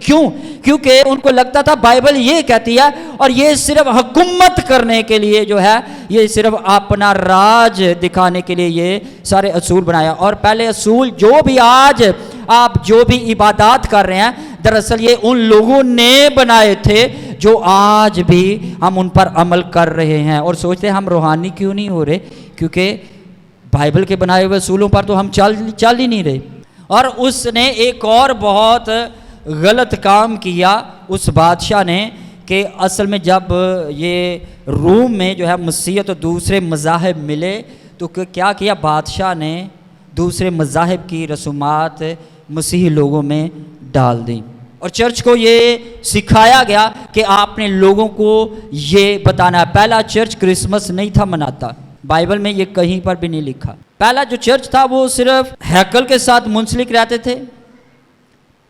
کیوں؟ کیونکہ ان کو لگتا تھا بائبل یہ کہتی ہے اور یہ صرف حکومت کرنے کے لیے جو ہے، یہ صرف اپنا راج دکھانے کے لیے یہ سارے اصول بنایا. اور پہلے اصول جو بھی آج آپ جو بھی عبادات کر رہے ہیں، دراصل یہ ان لوگوں نے بنائے تھے جو آج بھی ہم ان پر عمل کر رہے ہیں اور سوچتے ہیں ہم روحانی کیوں نہیں ہو رہے، کیونکہ بائبل کے بنائے ہوئے اصولوں پر تو ہم چل ہی نہیں رہے. اور اس نے ایک اور بہت غلط کام کیا اس بادشاہ نے، کہ اصل میں جب یہ روم میں جو ہے مسیحیت اور دوسرے مذاہب ملے تو کیا کیا بادشاہ نے، دوسرے مذاہب کی رسومات مسیحی لوگوں میں ڈال دیں. اور چرچ کو یہ سکھایا گیا کہ آپ نے لوگوں کو یہ بتانا ہے. پہلا چرچ کرسمس نہیں تھا مناتا، بائبل میں یہ کہیں پر بھی نہیں لکھا. پہلا جو چرچ تھا وہ صرف ہیکل کے ساتھ منسلک رہتے تھے.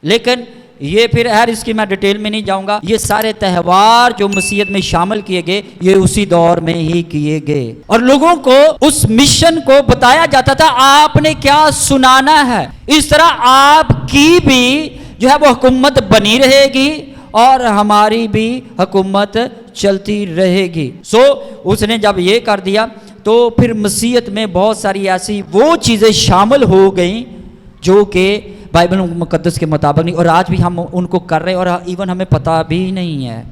لیکن یہ پھر اس کی میں ڈیٹیل میں نہیں جاؤں گا. یہ سارے تہوار جو مسیحیت میں شامل کیے گئے یہ اسی دور میں ہی کیے گئے، اور لوگوں کو اس مشن کو بتایا جاتا تھا آپ نے کیا سنانا ہے. اس طرح آپ کی بھی جو ہے وہ حکومت بنی رہے گی اور ہماری بھی حکومت چلتی رہے گی. اس نے جب یہ کر دیا تو پھر مسیحیت میں بہت ساری ایسی وہ چیزیں شامل ہو گئیں جو کہ بائبل مقدس کے مطابق نہیں، اور آج بھی ہم ان کو کر رہے اور ایون ہمیں پتہ بھی نہیں ہے.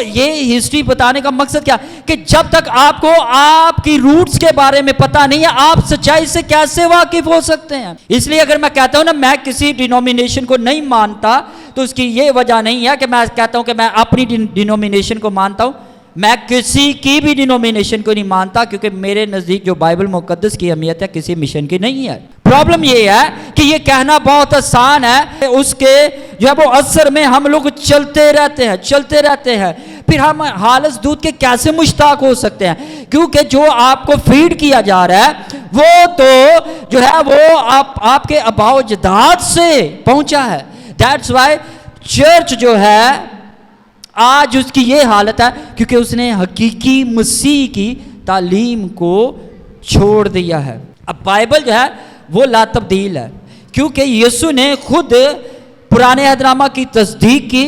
یہ ہسٹری بتانے کا مقصد کیا کہ جب تک آپ کو آپ کی روٹس کے بارے میں پتہ نہیں ہے آپ سچائی سے کیسے واقف ہو سکتے ہیں. اس لیے اگر میں کہتا ہوں نا میں کسی ڈینومینیشن کو نہیں مانتا تو اس کی یہ وجہ نہیں ہے کہ میں کہتا ہوں کہ میں اپنی ڈینومینیشن کو مانتا ہوں. میں کسی کی بھی ڈینومینیشن کو نہیں مانتا، کیونکہ میرے نزدیک جو بائبل مقدس کی اہمیت ہے کسی مشن کی نہیں ہے. پرابلم یہ ہے کہ یہ کہنا بہت آسان ہے، اس کے جو ہے وہ اثر میں ہم لوگ چلتے رہتے ہیں. پھر ہم خالص دودھ کے کیسے مشتاق ہو سکتے ہیں؟ کیونکہ جو آپ کو فیڈ کیا جا رہا ہے وہ تو جو ہے وہ آپ کے آباء و اجداد سے پہنچا ہے. دیٹس وائی چرچ جو ہے آج اس کی یہ حالت ہے کیونکہ اس نے حقیقی مسیح کی تعلیم کو چھوڑ دیا ہے. اب بائبل جو ہے وہ لا تبدیل ہے، کیونکہ یسوع نے خود پرانے عہد نامہ کی تصدیق کی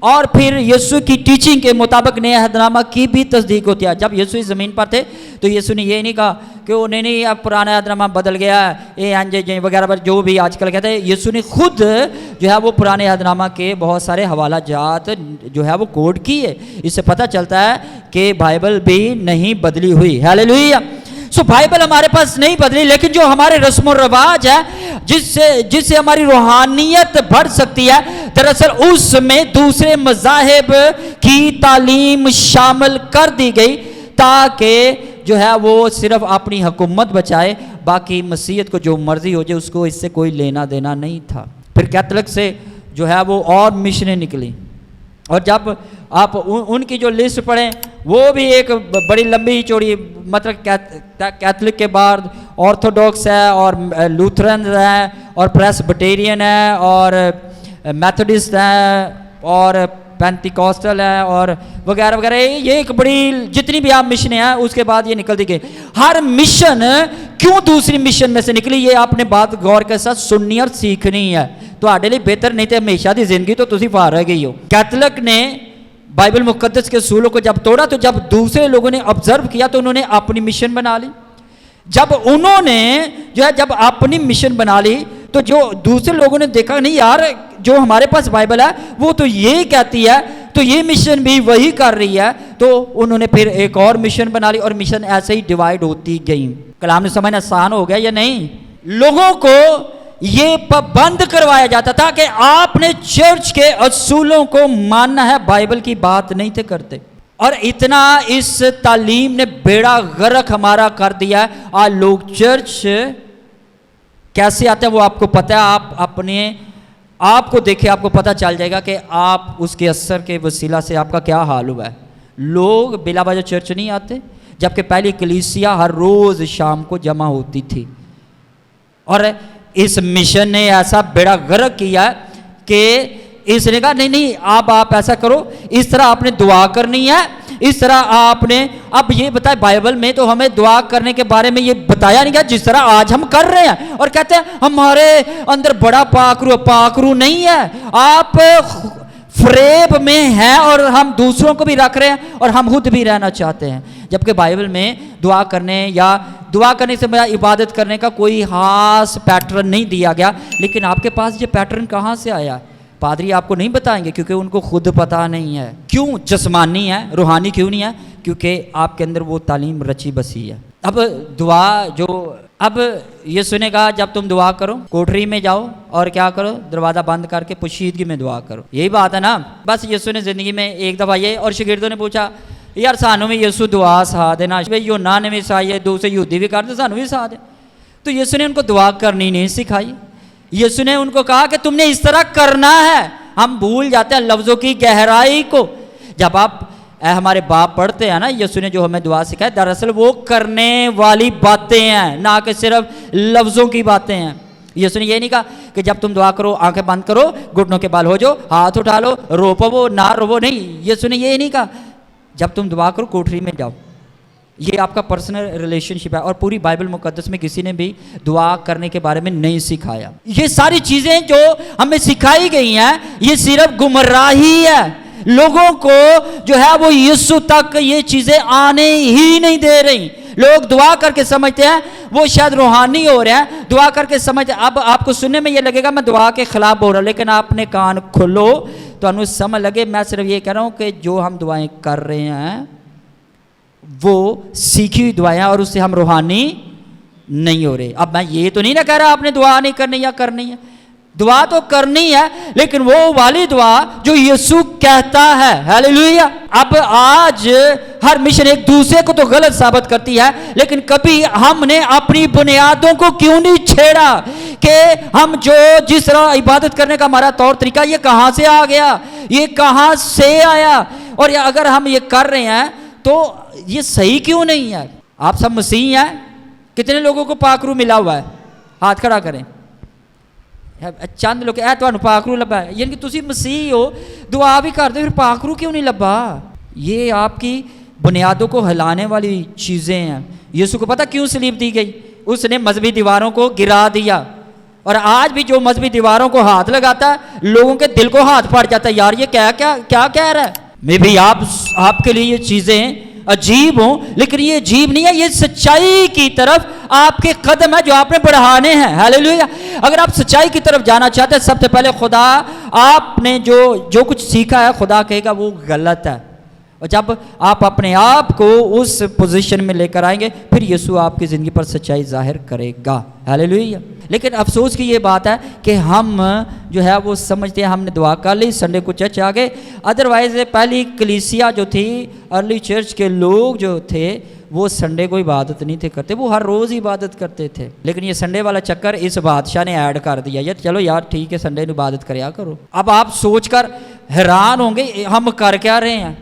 اور پھر یسوع کی ٹیچنگ کے مطابق نئے عہد نامہ کی بھی تصدیق ہوتی ہے. جب یسوع زمین پر تھے تو یسوع نے یہ نہیں کہا کہ وہ نہیں اب پرانا عہد نامہ بدل گیا ہے وغیرہ جو بھی آج کل کہتے ہیں. یسوع نے خود جو ہے وہ پرانے عہد نامہ کے بہت سارے حوالہ جات جو ہے وہ کوڈ کیے. اس سے پتہ چلتا ہے کہ بائبل بھی نہیں بدلی ہوئی. ہیلیلویہ. بائبل ہمارے پاس نہیں بدلی، لیکن جو ہمارے رسم و رواج ہے جس سے ہماری روحانیت بڑھ سکتی ہے، دراصل اس میں دوسرے مذاہب کی تعلیم شامل کر دی گئی تاکہ جو ہے وہ صرف اپنی حکومت بچائے، باقی مسیحیت کو جو مرضی ہو جائے اس کو اس سے کوئی لینا دینا نہیں تھا. پھر کیتھولک سے جو ہے وہ اور مشنیں نکلی، اور جب آپ ان کی جو لسٹ پڑھیں وہ بھی ایک بڑی لمبی چوڑی، مطلب کیتھولک کے بعد آرتھوڈاکس ہے اور لوتھرن ہے اور پریسبٹیرین ہے اور میتھوڈسٹ ہے اور پینتیکوسٹل ہے اور وغیرہ وغیرہ. یہ ایک بڑی جتنی بھی آپ مشنیں ہیں اس کے بعد یہ نکلتی گئی. ہر مشن کیوں دوسری مشن میں سے نکلی یہ آپ نے بات غور کے ساتھ سننی اور سیکھنی ہے. تو آڈے لیے بہتر نہیں تھے ہمیشہ دی زندگی تو تسی پا رہ گئی ہو. کیتھولک نے بائبل مقدس کے اصولوں کو جب توڑا تو جب دوسرے لوگوں نے آبزرو کیا تو انہوں نے اپنی مشن بنا لی. جب انہوں نے جو ہے جب اپنی مشن بنا لی تو جو دوسرے لوگوں نے دیکھا نہیں یار جو ہمارے پاس بائبل ہے وہ تو یہ کہتی ہے تو یہ مشن بھی وہی کر رہی ہے، تو انہوں نے پھر ایک اور مشن بنا لی اور مشن ایسے ہی ڈیوائیڈ ہوتی گئی. کلام نے سمجھنا آسان ہو گیا یا نہیں؟ لوگوں کو یہ پابند کروایا جاتا تھا کہ آپ نے چرچ کے اصولوں کو ماننا ہے، بائبل کی بات نہیں تھے کرتے. اور اتنا اس تعلیم نے بیڑا غرق ہمارا کر دیا ہے. آج لوگ چرچ کیسے آتے ہیں وہ آپ کو پتہ ہے. آپ اپنے آپ کو دیکھیں آپ کو پتہ چل جائے گا کہ آپ اس کے اثر کے وسیلہ سے آپ کا کیا حال ہوا ہے. لوگ بلا وجہ چرچ نہیں آتے، جبکہ پہلی کلیسیا ہر روز شام کو جمع ہوتی تھی. اور اس مشن نے ایسا بیڑا غرق کیا کہ اس نے کہا نہیں آپ ایسا کرو، اس طرح آپ نے دعا کرنی ہے، اس طرح آپ نے. اب یہ بتائے بائبل میں تو ہمیں دعا کرنے کے بارے میں یہ بتایا نہیں گیا جس طرح آج ہم کر رہے ہیں اور کہتے ہیں ہمارے اندر بڑا پاک روح نہیں ہے. آپ فریب میں ہیں اور ہم دوسروں کو بھی رکھ رہے ہیں اور ہم خود بھی رہنا چاہتے ہیں. جبکہ بائبل میں دعا کرنے سے میرا عبادت کرنے کا کوئی خاص پیٹرن نہیں دیا گیا. لیکن آپ کے پاس یہ پیٹرن کہاں سے آیا؟ پادری آپ کو نہیں بتائیں گے کیونکہ ان کو خود پتہ نہیں ہے. کیوں جسمانی ہے، روحانی کیوں نہیں ہے؟ کیونکہ آپ کے اندر وہ تعلیم رچی بسی ہے. اب یسوع نے کہا جب تم دعا کرو کوٹری میں جاؤ اور کیا کرو، دروازہ بند کر کے پوشیدگی میں دعا کرو. یہی بات ہے نا. بس یسوع نے زندگی میں ایک دفعہ یہ، اور شاگردوں نے پوچھا یار سانوں میں یسوع دعا سکھا دینا، یونان نے بھی سکھائی ہے، دوسرے یہودی بھی کرتے، سانوں بھی سکھا دے. تو یسوع نے ان کو دعا کرنی نہیں سکھائی. یسوع نے ان کو کہا کہ تم نے اس طرح کرنا ہے. ہم بھول جاتے ہیں لفظوں کی گہرائی کو. جب آپ اے ہمارے باپ پڑھتے ہیں نا، یسوع نے جو ہمیں دعا سکھائی دراصل وہ کرنے والی باتیں ہیں، نہ کہ صرف لفظوں کی باتیں ہیں. یسوع نے یہ نہیں کہا کہ جب تم دعا کرو آنکھیں بند کرو، گھٹنوں کے بال ہو جاؤ، ہاتھ اٹھا لو، رو پو نہ رو. نہیں، یسوع نے یہ نہیں کہا جب تم دعا کرو کوٹری میں جاؤ. یہ آپ کا پرسنل ریلیشن شپ ہے. اور پوری بائبل مقدس میں کسی نے بھی دعا کرنے کے بارے میں نہیں سکھایا. یہ ساری چیزیں جو ہمیں سکھائی گئی ہیں یہ صرف گمراہی ہے. لوگوں کو جو ہے وہ یسوع تک یہ چیزیں آنے ہی نہیں دے رہی. لوگ دعا کر کے سمجھتے ہیں وہ شاید روحانی ہو رہے ہیں، دعا کر کے سمجھتے ہیں. اب آپ کو سننے میں یہ لگے گا میں دعا کے خلاف بول رہا ہوں، لیکن آپ نے کان کھولو تو انہوں سمجھ لگے میں صرف یہ کہہ رہا ہوں کہ جو ہم دعائیں کر رہے ہیں وہ سیکھی ہوئی دعائیں اور اس سے ہم روحانی نہیں ہو رہے. اب میں یہ تو نہیں نہ کہہ رہا آپ نے دعا نہیں کرنی یا کرنی ہے، دعا تو کرنی ہے، لیکن وہ والی دعا جو یسوع کہتا ہے. ہیلیلویا. اب آج ہر مشن ایک دوسرے کو تو غلط ثابت کرتی ہے، لیکن کبھی ہم نے اپنی بنیادوں کو کیوں نہیں چھیڑا کہ ہم جس طرح عبادت کرنے کا ہمارا طور طریقہ یہ کہاں سے آ گیا، یہ کہاں سے آیا، اور اگر ہم یہ کر رہے ہیں تو یہ صحیح کیوں نہیں ہے. آپ سب مسیحی ہیں؟ کتنے لوگوں کو پاکرو ملا ہوا ہے؟ ہاتھ کھڑا کریں. چند لوگ پاکرو لبا ہے، یعنی کہ تسی مسیح ہو، دعا بھی کرتے پھر پاکرو کیوں نہیں لبا؟ یہ آپ کی بنیادوں کو ہلانے والی چیزیں ہیں. یسوع کو پتہ کیوں صلیب دی گئی؟ اس نے مذہبی دیواروں کو گرا دیا. اور آج بھی جو مذہبی دیواروں کو ہاتھ لگاتا ہے لوگوں کے دل کو ہاتھ پھاڑ جاتا ہے. یار یہ کیا کہہ رہا ہے؟ میں بھی آپ کے لیے یہ چیزیں عجیب ہوں، لیکن یہ عجیب نہیں ہے، یہ سچائی کی طرف آپ کے قدم ہے جو آپ نے بڑھانے ہیں. ہیلیلویا. اگر آپ سچائی کی طرف جانا چاہتے ہیں سب سے پہلے خدا آپ نے جو کچھ سیکھا ہے خدا کہے گا وہ غلط ہے. اور جب آپ اپنے آپ کو اس پوزیشن میں لے کر آئیں گے پھر یسوع آپ کی زندگی پر سچائی ظاہر کرے گا. ہیلیلویا. لیکن افسوس کی یہ بات ہے کہ ہم جو ہے وہ سمجھتے ہیں ہم نے دعا کر لی، سنڈے کو چرچ آ گئے. ادروائز پہلی کلیسیا جو تھی، ارلی چرچ کے لوگ جو تھے وہ سنڈے کو عبادت نہیں تھے کرتے، وہ ہر روز عبادت کرتے تھے. لیکن یہ سنڈے والا چکر اس بادشاہ نے ایڈ کر دیا، یا چلو یار ٹھیک ہے سنڈے کو عبادت کریا کرو. اب آپ سوچ کر حیران ہوں گے ہم کر کیا رہے ہیں.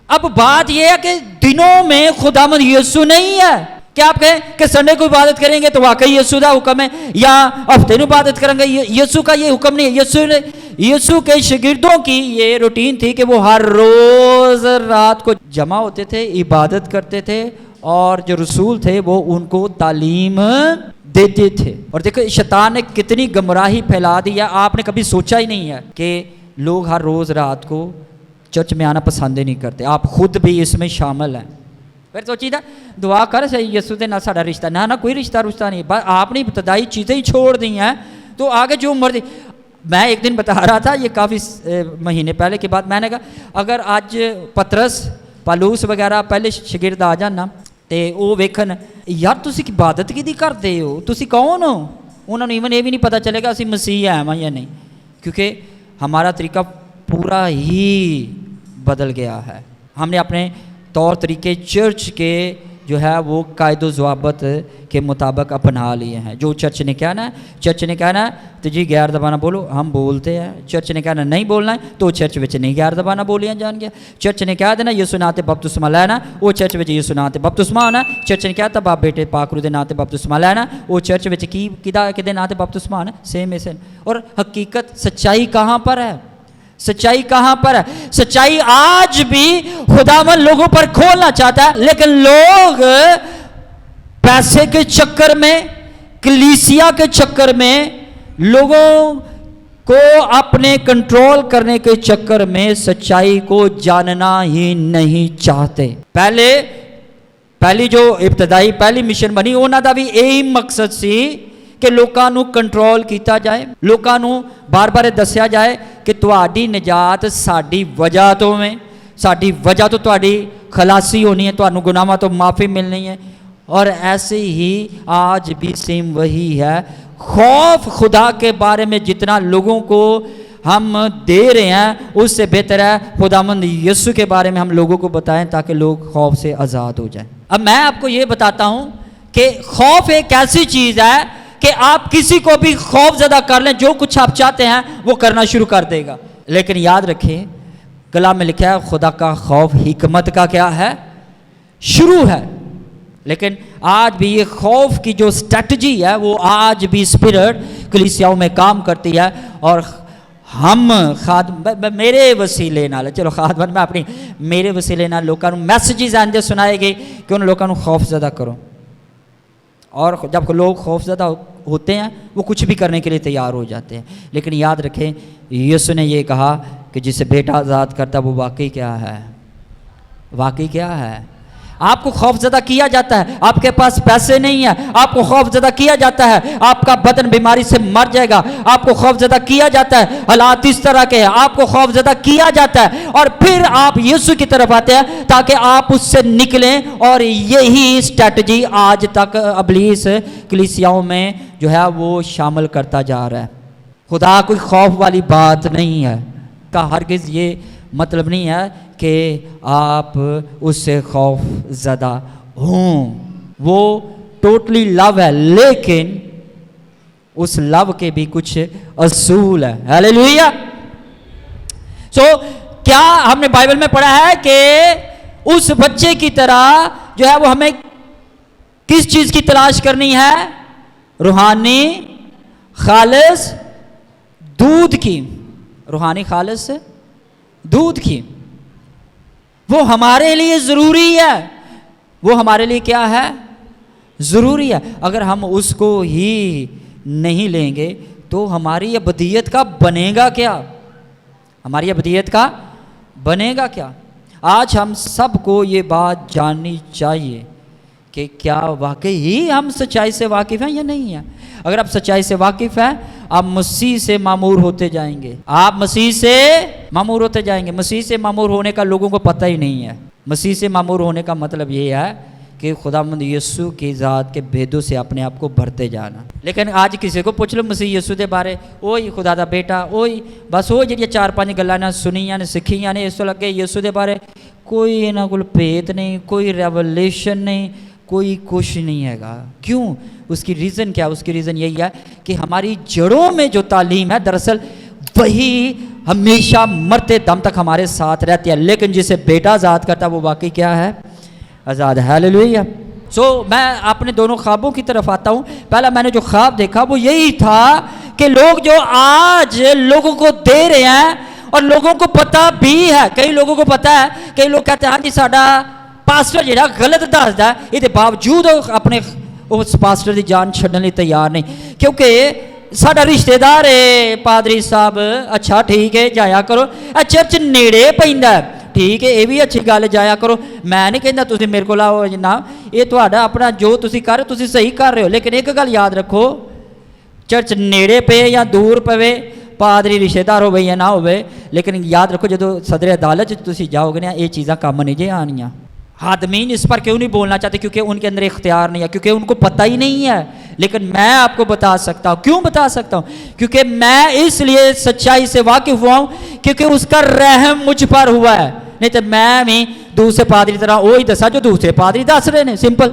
اب بات یہ ہے کہ دنوں میں خداوند یسوع نہیں ہے. کیا آپ کہیں کہ سنڈے کو عبادت کریں گے تو واقعی یسوع کا حکم ہے، یا ہفتے میں عبادت کریں گے؟ یسوع کا یہ حکم نہیں ہے. یسوع کے شاگردوں کی یہ روٹین تھی کہ وہ ہر روز رات کو جمع ہوتے تھے، عبادت کرتے تھے، اور جو رسول تھے وہ ان کو تعلیم دیتے تھے. اور دیکھو شیطان نے کتنی گمراہی پھیلا دی ہے. آپ نے کبھی سوچا ہی نہیں ہے کہ لوگ ہر روز رات کو چرچ میں آنا پسند نہیں کرتے. آپ خود بھی اس میں شامل ہیں. پھر سوچی تھا دعا کر صحیح یسوع سے نہ ساڑا رشتہ، نہ کوئی رشتہ نہیں. بس آپ نے ابتدائی چیزیں ہی چھوڑ دی ہیں تو آگے جو مرضی. میں ایک دن بتا رہا تھا یہ کافی مہینے پہلے کی بات، میں نے کہا اگر آج پترس پالوس وغیرہ پہلے شاگرد آ جانا تے وہ ویکھن یار تسی عبادت کی کرتے ہو، تسی کون ہو، انہوں نے ایون یہ بھی نہیں پتہ چلے گا اسی مسیح ہیں یا نہیں، کیونکہ ہمارا طریقہ پورا ہی بدل گیا ہے. ہم نے اپنے طور طریقے چرچ کے جو ہے وہ قائد و ضوابط کے مطابق اپنا لیے ہیں. جو چرچ نے کہنا ہے، چرچ نے کہنا ہے تو جی غیر زبانہ بولو، ہم بولتے ہیں. چرچ نے کہنا نہیں بولنا ہے تو چرچ وچ نہیں غیر زبانہ بولیاں جان گیا. چرچ نے کہہ دینا یسوع ناں تے بپتسمہ لینا، وہ چرچ وچ یسوع ناں تے بپتسمہ ہونا. چرچ نے کہتا باپ بیٹے پاکرو دے ناں تے بپتسمہ لینا، وہ چرچ وچ کدے ناں تے بپتسمہ ہونا. سیم ایسے. اور حقیقت سچائی کہاں پر ہے؟ سچائی کہاں پر ہے؟ سچائی آج بھی خداوند لوگوں پر کھولنا چاہتا ہے، لیکن لوگ پیسے کے چکر میں، کلیسیا کے چکر میں، لوگوں کو اپنے کنٹرول کرنے کے چکر میں سچائی کو جاننا ہی نہیں چاہتے. پہلی جو ابتدائی پہلی مشن بنی ਉਹਨਾਂ ਦਾ ਵੀ ਇਹੀ ਮਕਸਦ ਸੀ ਕਿ ਲੋਕਾਂ ਨੂੰ ਕੰਟਰੋਲ ਕੀਤਾ ਜਾਏ, ਲੋਕਾਂ ਨੂੰ ਬਾਰ-ਬਾਰ ਦੱਸਿਆ ਜਾਏ ਕਿ ਤੁਹਾਡੀ ਨਜਾਤ ਸਾਡੀ ਵਜ੍ਹਾ ਤੋਂ ਹੈ, ਸਾਡੀ ਵਜ੍ਹਾ ਤੋਂ ਤੁਹਾਡੀ ਖਲਾਸੀ ਹੋਣੀ ਹੈ, ਤੁਹਾਨੂੰ ਗੁਨਾਹਾਂ ਤੋਂ ਮਾਫੀ ਮਿਲਣੀ ਹੈ. اور ایسے ہی آج بھی سیم وہی ہے. خوف خدا کے بارے میں جتنا لوگوں کو ہم دے رہے ہیں اس سے بہتر ہے خداوند یسوع کے بارے میں ہم لوگوں کو بتائیں تاکہ لوگ خوف سے آزاد ہو جائیں. اب میں آپ کو یہ بتاتا ہوں کہ خوف ایک ایسی چیز ہے کہ آپ کسی کو بھی خوف زدہ کر لیں, جو کچھ آپ چاہتے ہیں وہ کرنا شروع کر دے گا. لیکن یاد رکھیں کلام میں لکھا ہے خدا کا خوف حکمت کا کیا ہے؟ شروع ہے. لیکن آج بھی یہ خوف کی جو اسٹریٹجی ہے وہ آج بھی اسپرٹ کلیسیاؤں میں کام کرتی ہے. اور ہم میرے وسیلے نال چلو خادمت میں اپنی میرے وسیلے نال لوگوں کو میسیجز آندے سنائے گی کہ ان لوگوں کو خوف زدہ کرو. اور جب لوگ خوف زدہ ہوتے ہیں وہ کچھ بھی کرنے کے لیے تیار ہو جاتے ہیں. لیکن یاد رکھیں یسوع نے یہ کہا کہ جسے بیٹا آزاد کرتا وہ واقعی کیا ہے؟ واقعی کیا ہے؟ آپ کو خوف زدہ کیا جاتا ہے, آپ کے پاس پیسے نہیں ہیں, آپ کو خوف زدہ کیا جاتا ہے آپ کا بدن بیماری سے مر جائے گا, آپ کو خوف زدہ کیا جاتا ہے حالات اس طرح کے ہیں, آپ کو خوف زدہ کیا جاتا ہے, اور پھر آپ یسوع کی طرف آتے ہیں تاکہ آپ اس سے نکلیں. اور یہی اسٹریٹجی آج تک ابلیس کلیسیاؤں میں جو ہے وہ شامل کرتا جا رہا ہے. خدا کوئی خوف والی بات نہیں ہے کا ہرگز یہ مطلب نہیں ہے کہ آپ اس سے خوف زدہ ہوں. وہ ٹوٹلی لو ہے, لیکن اس لو کے بھی کچھ اصول ہے. ہیلیلویا. کیا ہم نے بائبل میں پڑھا ہے کہ اس بچے کی طرح جو ہے وہ ہمیں کس چیز کی تلاش کرنی ہے؟ روحانی خالص دودھ کی. روحانی خالص دودھ کی. وہ ہمارے لیے ضروری ہے. وہ ہمارے لیے کیا ہے؟ ضروری ہے. اگر ہم اس کو ہی نہیں لیں گے تو ہماری ابدیت کا بنے گا کیا؟ ہماری ابدیت کا بنے گا کیا؟ آج ہم سب کو یہ بات جاننی چاہیے کہ کیا واقعی ہی ہم سچائی سے واقف ہیں یا نہیں ہیں. اگر آپ سچائی سے واقف ہیں آپ مسیح سے معمور ہوتے جائیں گے. آپ مسیح سے معمور ہوتے جائیں گے. مسیح سے معمور ہونے کا لوگوں کو پتہ ہی نہیں ہے. مسیح سے معمور ہونے کا مطلب یہ ہے کہ خداوند یسوع کی ذات کے بھیدوں سے اپنے آپ کو بھرتے جانا. لیکن آج کسی کو پوچھ لو مسیح یسوع دے بارے, اوئی خدا دا بیٹا, اوئی بس وہ جڑی 4-5 گلاں نے سنیاں نے سکھیاں نے, اس تو لگے یسوع دے بارے کوئی انہاں کول بھید نہیں, کوئی ریولیشن نہیں, کوئی کچھ نہیں ہے گا. کیوں؟ اس کی ریزن کیا؟ اس کی ریزن یہی ہے کہ ہماری جڑوں میں جو تعلیم ہے دراصل وہی ہمیشہ مرتے دم تک ہمارے ساتھ رہتی ہے. لیکن جسے بیٹا آزاد کرتا وہ واقعی کیا ہے؟ آزاد. ہیلیلویا. میں اپنے دونوں خوابوں کی طرف آتا ہوں. پہلا میں نے جو خواب دیکھا وہ یہی تھا کہ لوگ جو آج لوگوں کو دے رہے ہیں اور لوگوں کو پتہ بھی ہے, کئی لوگوں کو پتہ ہے, کئی لوگ کہتے ہیں ہاں جی ساڈا پاسٹر جہاں غلط دسدا ہے, یہ باوجود اپنے اس پاسٹر کی جان چھڈن لئی تیار نہیں کیونکہ ساڈا رشتے دار ہے پادری صاحب. اچھا ٹھیک ہے جایا کرو, چرچ نیڑے پیندا ہے, ٹھیک ہے یہ بھی اچھی گل ہے جایا کرو. میں نہیں کہندا تسی میرے کو آؤ جناب, یہ تہاڈا اپنا جو تسی کر رہے ہو تسی صحیح کر رہے ہو. لیکن ایک گل یاد رکھو, چرچ نیڑے پے یا دور پوے, پادری رشتے دار ہوے یا نہ ہوے, لیکن یاد رکھو جدو صدر عدالت تسی جاؤ گے نا یہ چیزاں کام نہیں جے آنیاں. آدمین اس پر کیوں نہیں بولنا چاہتے؟ کیونکہ ان کے اندر اختیار نہیں ہے, کیونکہ ان کو پتہ ہی نہیں ہے. لیکن میں آپ کو بتا سکتا ہوں. کیوں بتا سکتا ہوں؟ کیونکہ میں اس لیے سچائی سے واقف ہوا ہوں کیونکہ اس کا رحم مجھ پر ہوا ہے. نہیں تو میں بھی دوسرے پادری طرح وہی دسا جو دوسرے پادری دس رہے ہیں, سمپل.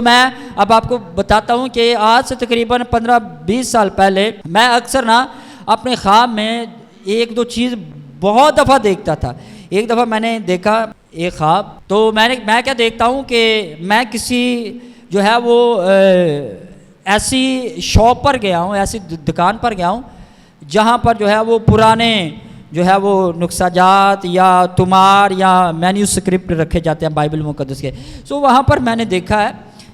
میں اب آپ کو بتاتا ہوں کہ آج سے تقریباً 15-20 سال پہلے میں اکثر نا اپنے خواب میں ایک دو چیز بہت دفعہ دیکھتا تھا. ایک دفعہ میں نے دیکھا ایک خواب, تو میں کیا دیکھتا ہوں کہ میں کسی جو ہے وہ ایسی شاپ پر گیا ہوں, ایسی دکان پر گیا ہوں جہاں پر جو ہے وہ پرانے جو ہے وہ نقصہ جات یا تمار یا مینیو سکرپٹ رکھے جاتے ہیں بائبل مقدس کے. وہاں پر میں نے دیکھا ہے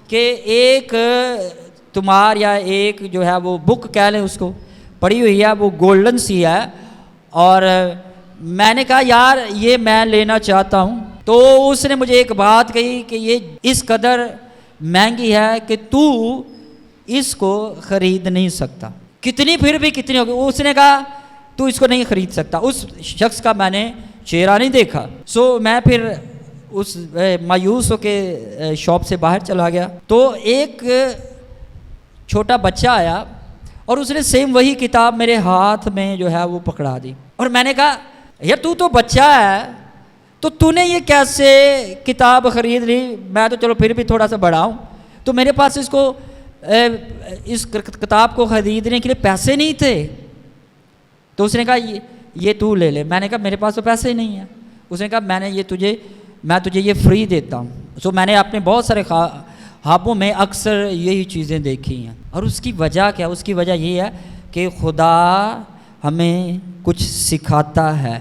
کہ ایک تمار یا ایک جو ہے وہ بک کہہ لیں اس کو, پڑی ہوئی ہے وہ گولڈن سی ہے، اور میں نے کہا یار یہ میں لینا چاہتا ہوں. تو اس نے مجھے ایک بات کہی کہ یہ اس قدر مہنگی ہے کہ تو اس کو خرید نہیں سکتا. کتنی پھر بھی کتنی ہوگی؟ اس نے کہا تو اس کو نہیں خرید سکتا. اس شخص کا میں نے چہرہ نہیں دیکھا. میں پھر اس مایوس ہو کے شاپ سے باہر چلا گیا. تو ایک چھوٹا بچہ آیا اور اس نے سیم وہی کتاب میرے ہاتھ میں جو ہے وہ پکڑا دی. اور میں نے کہا یار تو بچہ ہے تو نے یہ کیسے کتاب خرید لی؟ میں تو چلو پھر بھی تھوڑا سا بڑا ہوں، تو میرے پاس اس کتاب کو خریدنے کے لیے پیسے نہیں تھے. تو اس نے کہا یہ تو لے لے. میں نے کہا میرے پاس تو پیسے ہی نہیں ہیں. اس نے کہا میں تجھے یہ فری دیتا ہوں. میں نے اپنے بہت سارے خوابوں میں اکثر یہی چیزیں دیکھی ہیں. اور اس کی وجہ کیا؟ اس کی وجہ یہ ہے کہ خدا ہمیں کچھ سکھاتا ہے.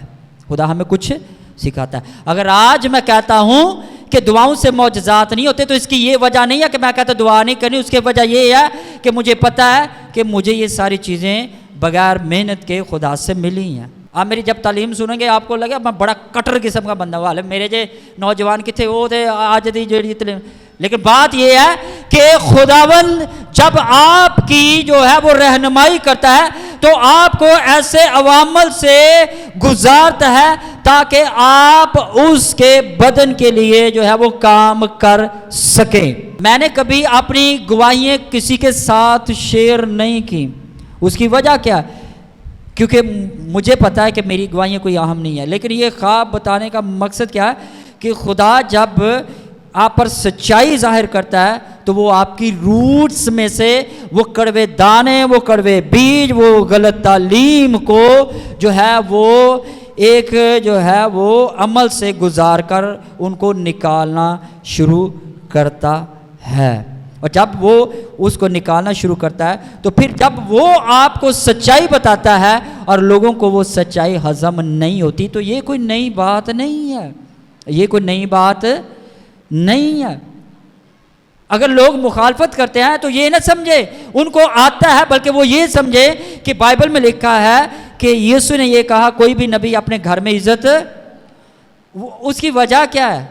خدا ہمیں کچھ سکھاتا ہے. اگر آج میں کہتا ہوں کہ دعاؤں سے معجزات نہیں ہوتے تو اس کی یہ وجہ نہیں ہے کہ میں کہتا دعا نہیں کرنی. اس کی وجہ یہ ہے کہ مجھے پتہ ہے کہ مجھے یہ ساری چیزیں بغیر محنت کے خدا سے ملی ہیں. آپ میری جب تعلیم سنیں گے آپ کو لگے میں بڑا کٹر قسم کا بندہ والے میرے جو نوجوان کتنے وہ تھے آج دی جڑی. لیکن بات یہ ہے کہ خداوند جب آپ کی جو ہے وہ رہنمائی کرتا ہے تو آپ کو ایسے عوامل سے گزارتا ہے تاکہ آپ اس کے بدن کے لیے جو ہے وہ کام کر سکیں. میں نے کبھی اپنی گواہیاں کسی کے ساتھ شیئر نہیں کی. اس کی وجہ کیا؟ کیونکہ مجھے پتا ہے کہ میری گواہیاں کوئی اہم نہیں ہے. لیکن یہ خواب بتانے کا مقصد کیا ہے کہ خدا جب آپ پر سچائی ظاہر کرتا ہے تو وہ آپ کی روٹس میں سے وہ کڑوے دانے، وہ کڑوے بیج، وہ غلط تعلیم کو جو ہے وہ ایک جو ہے وہ عمل سے گزار کر ان کو نکالنا شروع کرتا ہے. اور جب وہ اس کو نکالنا شروع کرتا ہے تو پھر جب وہ آپ کو سچائی بتاتا ہے اور لوگوں کو وہ سچائی ہضم نہیں ہوتی تو یہ کوئی نئی بات نہیں ہے. یہ کوئی نئی بات نہیں ہے. اگر لوگ مخالفت کرتے ہیں تو یہ نہ سمجھے ان کو آتا ہے، بلکہ وہ یہ سمجھے کہ بائبل میں لکھا ہے کہ یسوع نے یہ کہا کوئی بھی نبی اپنے گھر میں عزت. اس کی وجہ کیا ہے؟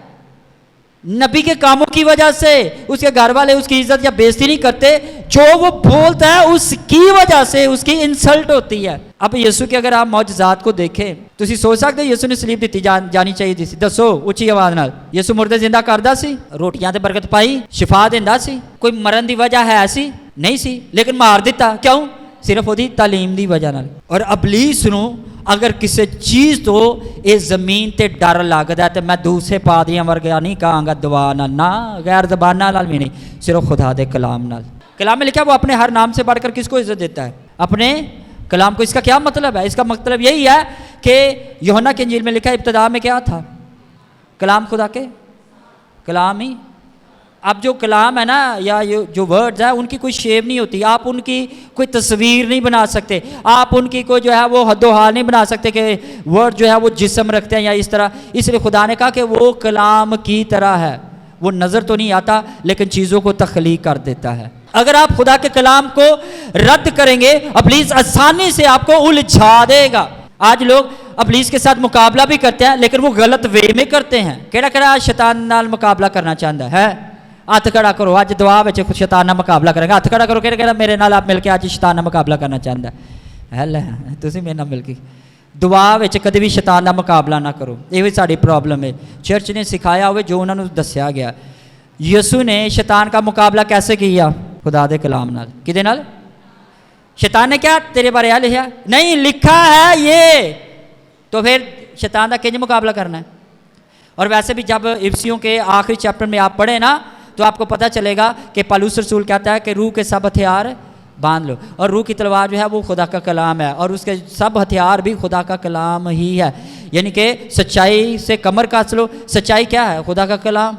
نبی کے کاموں کی وجہ سے اس کے گھر والے اس کی عزت یا بےزتی نہیں کرتے. جو وہ بولتا ہے اس کی وجہ سے اس کی انسلٹ ہوتی ہے. اب یسوع کے اگر آپ معجزات کو دیکھیں تو اسی سوچ سکتے یسوع نے سلیپ دیتی جانی چاہیے تھی. دسو اچھی آواز نال. یسوع مردے زندہ کردا سی، روٹیاں تے برکت پائی، شفا دیندا سی. کوئی مرن دی وجہ ہے ایسی نہیں سی، لیکن مار دیتا کیوں؟ صرف وہی تعلیم دی وجہ نال. اور ابلیس نو اگر کسی چیز تو اس زمین تے ڈر لگدا ہے تے میں دوسرے پادریاں ورگا نہیں کہاں گا دعا نال، نہ غیر زبان نال بھی نہیں، صرف خدا دے کلام نال. کلام میں لکھا وہ اپنے ہر نام سے بڑھ کر کس کو عزت دیتا ہے؟ اپنے کلام کو. اس کا کیا مطلب ہے؟ اس کا مطلب یہی ہے کہ یوحنا کی انجیل میں لکھا ابتدا میں کیا تھا؟ کلام خدا کے کلام ہی. اب جو کلام ہے نا یا جو ورڈز ہیں ان کی کوئی شیپ نہیں ہوتی. آپ ان کی کوئی تصویر نہیں بنا سکتے. آپ ان کی کوئی جو ہے وہ حد و حال نہیں بنا سکتے کہ ورڈ جو ہے وہ جسم رکھتے ہیں یا اس طرح. اس لیے خدا نے کہا کہ وہ کلام کی طرح ہے. وہ نظر تو نہیں آتا لیکن چیزوں کو تخلیق کر دیتا ہے. اگر آپ خدا کے کلام کو رد کریں گے ابلیس آسانی سے آپ کو الجھا دے گا. آج لوگ ابلیس کے ساتھ مقابلہ بھی کرتے ہیں لیکن وہ غلط وے میں کرتے ہیں. کہڑا شیطان نال مقابلہ کرنا چاہتا ہے؟ ہاتھ کھڑا کرو. اج دعا وچ شیطان نال مقابلہ کرے گا. ہاتھ کھڑا کرو. کہڑا میرے نال آپ مل کے اج شیطان نال مقابلہ کرنا چاہتا ہے؟ لے تسی میرے نال مل کے دعا وچ کدی بھی شیطان دا مقابلہ نہ کرو. یہ ساری پرابلم ہے. چرچ نے سکھایا ہوئے جو انہوں نے دسیا گیا. یسوع نے شیطان کا مقابلہ کیسے کیا؟ خدا دے کلام نال. کدے نال؟ شیطان نے کیا تیرے بارے لکھا؟ نہیں لکھا ہے یہ. تو پھر شیطان دا کنج مقابلہ کرنا ہے. اور ویسے بھی جب افسیوں کے آخری چیپٹر میں آپ پڑھیں نا تو آپ کو پتہ چلے گا کہ پالوس رسول کہتا ہے کہ روح کے سب ہتھیار باندھ لو. اور روح کی تلوار جو ہے وہ خدا کا کلام ہے اور اس کے سب ہتھیار بھی خدا کا کلام ہی ہے. یعنی کہ سچائی سے کمر کس لو. سچائی کیا ہے؟ خدا کا کلام.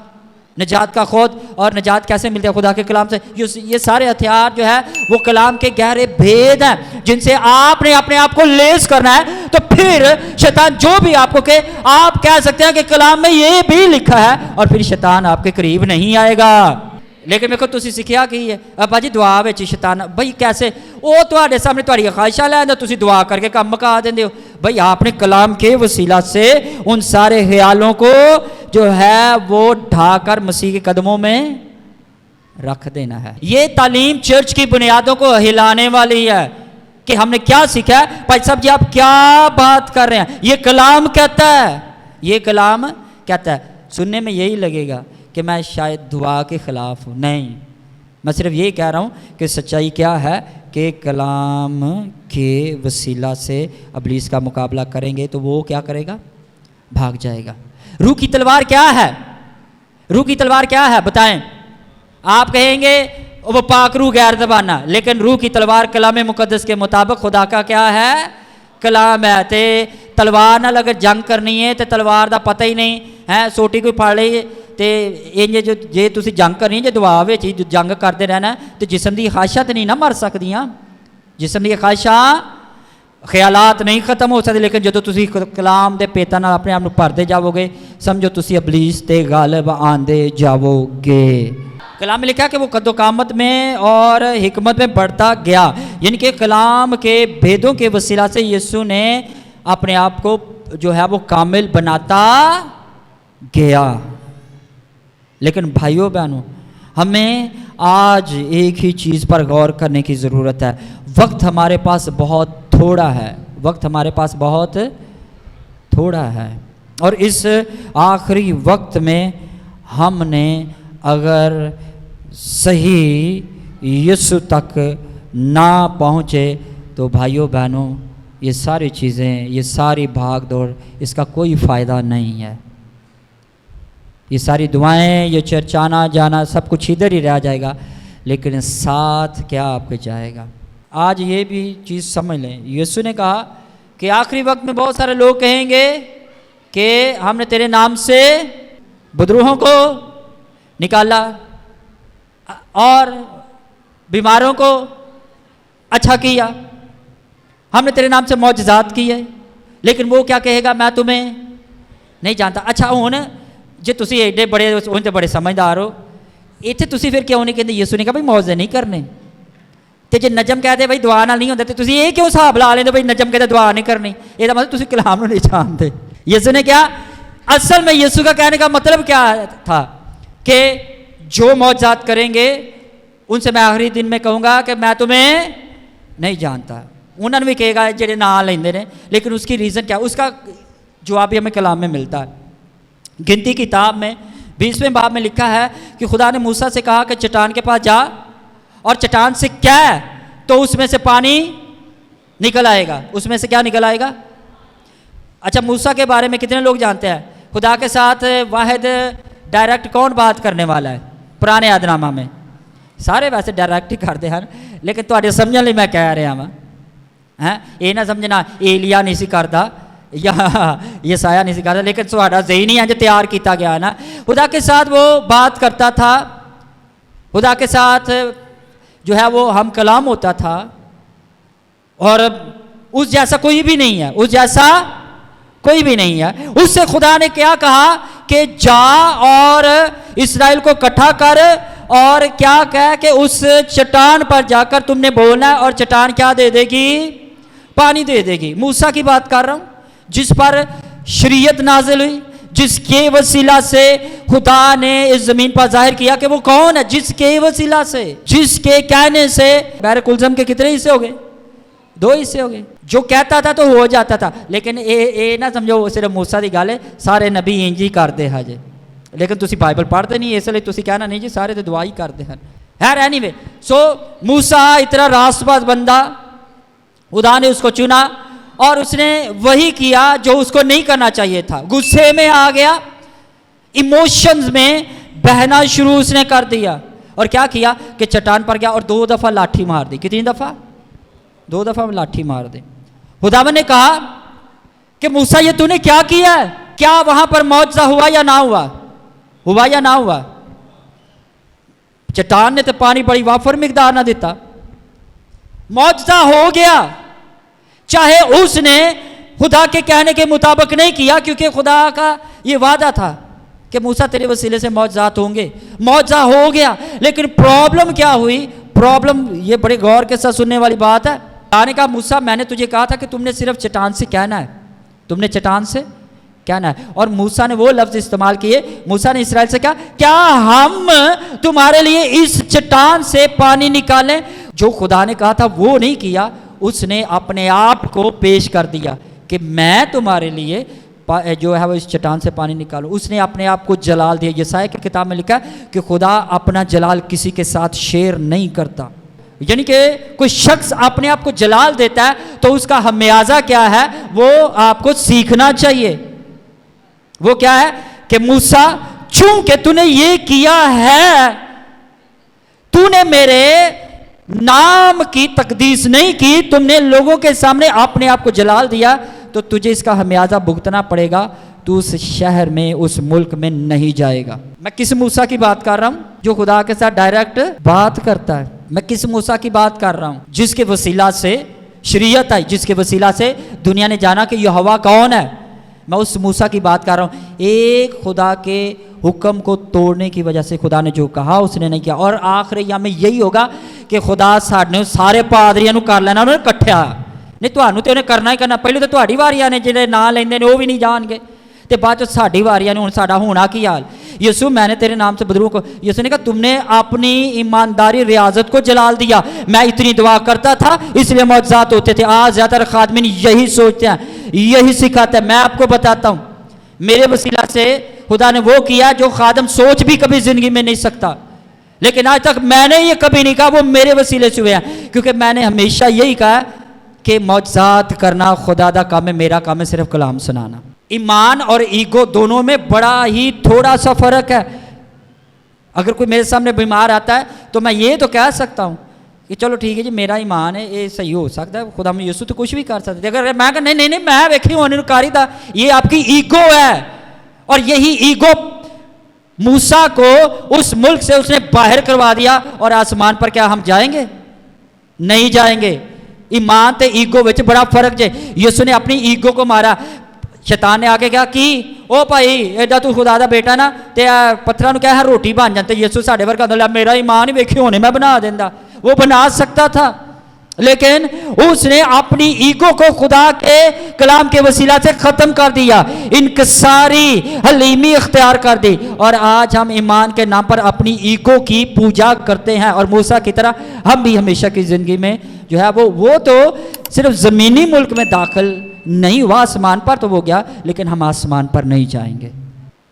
نجات کا خود. اور نجات کیسے ملتے ہے؟ خدا کے کلام سے. یہ سارے ہتھیار جو ہے وہ کلام کے گہرے بھید ہیں جن سے آپ نے اپنے آپ کو لیس کرنا ہے. تو پھر شیطان جو بھی آپ کو کہ آپ کہہ سکتے ہیں کہ کلام میں یہ بھی لکھا ہے اور پھر شیطان آپ کے قریب نہیں آئے گا. لیکن میرے کو تسی سکھیا کی ہے ابا جی دعا وچ شیطان بھائی کیسے وہ تواڈے سامنے تواڈی خواہشاں لیندا تسی دعا کر کے کام مکا دیندے ہو. بھائی آپ نے کلام کے وسیلہ سے ان سارے خیالوں کو جو ہے وہ ڈھا کر مسیح کے قدموں میں رکھ دینا ہے. یہ تعلیم چرچ کی بنیادوں کو ہلانے والی ہے کہ ہم نے کیا سیکھا ہے. بھائی صاحب جی آپ کیا بات کر رہے ہیں, یہ کلام کہتا ہے, یہ کلام کہتا ہے. سننے میں یہی لگے گا کہ میں شاید دعا کے خلاف ہوں, نہیں, میں صرف یہی کہہ رہا ہوں کہ سچائی کیا ہے کہ کلام کے وسیلہ سے ابلیس کا مقابلہ کریں گے تو وہ کیا کرے گا, بھاگ جائے گا. روح کی تلوار کیا ہے, روح کی تلوار کیا ہے بتائیں. آپ کہیں گے وہ پاک روح غیر زبانہ, لیکن روح کی تلوار کلام مقدس کے مطابق خدا کا کیا ہے, کلام ہے. تے تلوار نال اگر جنگ کرنی ہے تے تلوار دا پتہ ہی نہیں ہے, سوٹی کوئی پھڑ لئی تے انج جو جے تسی جنگ کرنی جے دعا وچ ہی جنگ کرتے رہنا تے جسم دی خواہشاں تے نہیں نہ مر سکدیاں, جسم دی خواہشاں خیالات نہیں ختم ہو سکتے, لیکن جدو تسی کلام دے پیتاں نال اپنے آپ نوں بھردے جاؤ گے سمجھو تسی ابلیس تے غالب آندے جاؤ گے. کلام میں لکھا کہ وہ قد و قامت میں اور حکمت میں بڑھتا گیا, یعنی کہ کلام کے بھیدوں کے وسیلہ سے یسوع نے اپنے آپ کو جو ہے وہ کامل بناتا گیا. لیکن بھائیوں بہنوں ہمیں آج ایک ہی چیز پر غور کرنے کی ضرورت ہے. وقت ہمارے پاس بہت تھوڑا ہے, وقت ہمارے پاس بہت تھوڑا ہے, اور اس آخری وقت میں ہم نے اگر صحیح یسوع تک نہ پہنچے تو بھائیوں بہنوں یہ ساری چیزیں, یہ ساری بھاگ دوڑ, اس کا کوئی فائدہ نہیں ہے. یہ ساری دعائیں, یہ چرچ آنا جانا سب کچھ ادھر ہی رہ جائے گا, لیکن ساتھ کیا آپ کے جائے گا. آج یہ بھی چیز سمجھ لیں, یسوع نے کہا کہ آخری وقت میں بہت سارے لوگ کہیں گے کہ ہم نے تیرے نام سے بدروہوں کو نکالا اور بیماروں کو اچھا کیا, ہم نے تیرے نام سے معجزات کیے, لیکن وہ کیا کہے گا, میں تمہیں نہیں جانتا. اچھا ہوں جی تسی ایڈے بڑے ہوں تے بڑے سمجھدار ہو, اتنے تسی پھر کیوں نہیں کہتے یسوع نے کہا بھائی معجزے نہیں کرنے, تے جے نجم کہتے بھائی دعا نال نہیں ہوندے تے تسی یہ کیوں حساب لا لیندے بھائی نجم کہتے دعا نہیں کرنی, یہ مطلب تسی کلام نو نہیں جانتے. یسوع نے کیا اصل میں یسوع کا کہنے کا مطلب کیا تھا کہ جو معجزات کریں گے ان سے میں آخری دن میں کہوں گا کہ میں تمہیں نہیں جانتا. انہوں نے بھی کہے گا جڑے نام لیندے نے, لیکن اس کی ریزن کیا, اس کا جواب بھی ہمیں کلام میں ملتا ہے. گنتی کتاب میں 20ویں باب میں لکھا ہے کہ خدا نے موسیٰ سے کہا کہ چٹان کے پاس جا اور چٹان سے کیا ہے تو اس میں سے پانی نکل آئے گا. اس میں سے کیا نکل آئے گا. اچھا موسیٰ کے بارے میں کتنے لوگ جانتے ہیں خدا کے ساتھ واحد ڈائریکٹ کون بات کرنے والا ہے پرانے عہد نامہ میں, سارے ویسے ڈائریکٹ ہی کرتے ہیں, لیکن تواڈے سمجھن لئی میں کہہ رہا ہاں, یہ نہ سمجھنا ایلیا نہیں سی کرتا یا یسایہ نہیں سی کرتا, لیکن تہاڈا ذہن ہی انج تیار کیتا گیا ہے نا. خدا کے ساتھ وہ بات کرتا تھا, خدا کے ساتھ جو ہے وہ ہم کلام ہوتا تھا, اور اس جیسا کوئی بھی نہیں ہے, اس جیسا کوئی بھی نہیں ہے. اس سے خدا نے کیا کہا کہ جا اور اسرائیل کو اکٹھا کر, اور کیا کہا کہ اس چٹان پر جا کر تم نے بولنا ہے اور چٹان کیا دے دے گی, پانی دے دے گی. موسیٰ کی بات کر رہا ہوں جس پر شریعت نازل ہوئی, جس کے وسیلہ سے خدا نے اس زمین پر ظاہر کیا کہ وہ کون ہے, جس کے وسیلہ سے, جس کے کہنے سے. بحر کلثم کے کتنے حصے ہو گئے, 2 حصے ہو گئے. جو کہتا تھا تو ہو جاتا تھا, لیکن اے نہ سمجھو صرف موسیٰ دی گل ہے, سارے نبی انج ہی کرتے ہیں جی, لیکن تسی بائبل پڑھتے نہیں, اس لیے تسی کہنا نہیں جی سارے تو دعا ہی کرتے ہیں. خیر اینی وے, سو موسیٰ اتنا راست باز بندہ, خدا نے اس کو چنا اور اس نے وہی کیا جو اس کو نہیں کرنا چاہیے تھا. غصے میں آ گیا, ایموشنز میں بہنا شروع اس نے کر دیا, اور کیا کیا کہ چٹان پر گیا اور 2 دفعہ لاٹھی مار دی. کتنی دفعہ, 2 دفعہ لاٹھی مار دی. خداوند نے کہا کہ موسیٰ یہ تو نے کیا کیا ہے, کیا وہاں پر معجزہ ہوا یا نہ ہوا, ہوا یا نہ ہوا. چٹان نے تو پانی بڑی وافر مقدار نہ دیتا, معجزہ ہو گیا, چاہے اس نے خدا کے کہنے کے مطابق نہیں کیا, کیونکہ خدا کا یہ وعدہ تھا کہ موسیٰ تیرے وسیلے سے معجزات ہوں گے. معجزہ ہو گیا, لیکن پرابلم کیا ہوئی؟ پرابلم یہ بڑے غور کے ساتھ سننے والی بات ہے. خدا نے کہا موسیٰ میں نے تجھے کہا تھا کہ تم نے صرف چٹان سے کہنا ہے, تم نے چٹان سے کہنا ہے. اور موسیٰ نے وہ لفظ استعمال کیے, موسیٰ نے اسرائیل سے کہا کیا ہم تمہارے لیے اس چٹان سے پانی نکالیں؟ جو خدا نے کہا تھا وہ نہیں کیا, اس نے اپنے آپ کو پیش کر دیا کہ میں تمہارے لیے جو ہے وہ اس چٹان سے پانی نکالوں. اس نے اپنے آپ کو جلال دیا. یسایا کی کتاب میں لکھا ہے کہ خدا اپنا جلال کسی کے ساتھ شیئر نہیں کرتا. یعنی کہ کوئی شخص اپنے آپ کو جلال دیتا ہے تو اس کا خمیازہ کیا ہے وہ آپ کو سیکھنا چاہیے. وہ کیا ہے کہ موسیٰ چونکہ تو نے یہ کیا ہے, تو نے میرے نام کی تقدیس نہیں کی, تم نے لوگوں کے سامنے اپنے آپ کو جلال دیا, تو تجھے اس کا خمیازہ بھگتنا پڑے گا. تو اس شہر میں اس ملک میں نہیں جائے گا. میں کس موسیٰ کی بات کر رہا ہوں؟ جو خدا کے ساتھ ڈائریکٹ بات کرتا ہے. میں کس موسیٰ کی بات کر رہا ہوں؟ جس کے وسیلہ سے شریعت آئی, جس کے وسیلہ سے دنیا نے جانا کہ یہوہ کون ہے. میں اس موسیٰ کی بات کر رہا ہوں. ایک خدا کے حکم کو توڑنے کی وجہ سے خدا نے جو کہا اس نے نہیں کیا. اور آخر ایام میں یہی ہوگا کہ خدا سارے پادریاں کر لینا انہوں نے کٹھیا, نہیں تو انہیں کرنا ہی کرنا. پہلے تو تہاڈی واریاں نے جہاں نہ لیندے نے وہ بھی نہیں جان گے, تو بعد چ ساڈی واریاں نے ہن ساڈا ہونا کی حال. یسوع میں نے تیرے نام سے بدروں کو, یسوع نے کہا تم نے اپنی ایمانداری ریاضت کو جلال دیا. میں اتنی دعا کرتا تھا اس لیے معجزات ہوتے تھے. آج زیادہ تر خادمین یہی سوچتے ہیں, یہی سکھاتے ہیں. میں آپ کو بتاتا ہوں میرے وسیلہ سے خدا نے وہ کیا جو خادم سوچ بھی کبھی زندگی میں نہیں سکتا. لیکن آج تک میں نے یہ کبھی نہیں کہا وہ میرے وسیلے سے ہوئے ہیں, کیونکہ میں نے ہمیشہ یہی کہا کہ معجزات کرنا خدا دا کام ہے, میرا کام ہے صرف کلام سنانا. ایمان اور ایگو دونوں میں بڑا ہی تھوڑا سا فرق ہے. اگر کوئی میرے سامنے بیمار آتا ہے تو میں یہ تو کہہ سکتا ہوں کہ چلو ٹھیک ہے جی میرا ایمان ہے یہ صحیح ہو سکتا ہے, خدا میں یسوع تو کچھ بھی کر سکتا ہے. اگر میں کہ نہیں میں ویکھی ہونے کاری تھا, یہ آپ کی ایگو ہے. اور یہی ایگو موسیٰ کو اس ملک سے اس نے باہر کروا دیا. اور آسمان پر کیا ہم جائیں گے؟ نہیں جائیں گے. ایمان تے ایگو وچ بڑا فرق جے. یسوع نے اپنی ایگو کو مارا. شیطان نے آگے کیا کی, او بھائی ایڈا تو خدا دا بیٹا نا تے پتھراں نوں کہہ روٹی بن جانتے. یسوع ساڈے ورگا تو میرا ایمان ہی ویکھے ہونے میں بنا دیندا. وہ بنا سکتا تھا, لیکن اس نے اپنی ایگو کو خدا کے کلام کے وسیلہ سے ختم کر دیا, انکساری حلیمی اختیار کر دی. اور آج ہم ایمان کے نام پر اپنی ایگو کی پوجا کرتے ہیں. اور موسیٰ کی طرح ہم بھی ہمیشہ کی زندگی میں جو ہے وہ تو صرف زمینی ملک میں داخل نہیں ہوا, آسمان پر تو وہ گیا, لیکن ہم آسمان پر نہیں جائیں گے.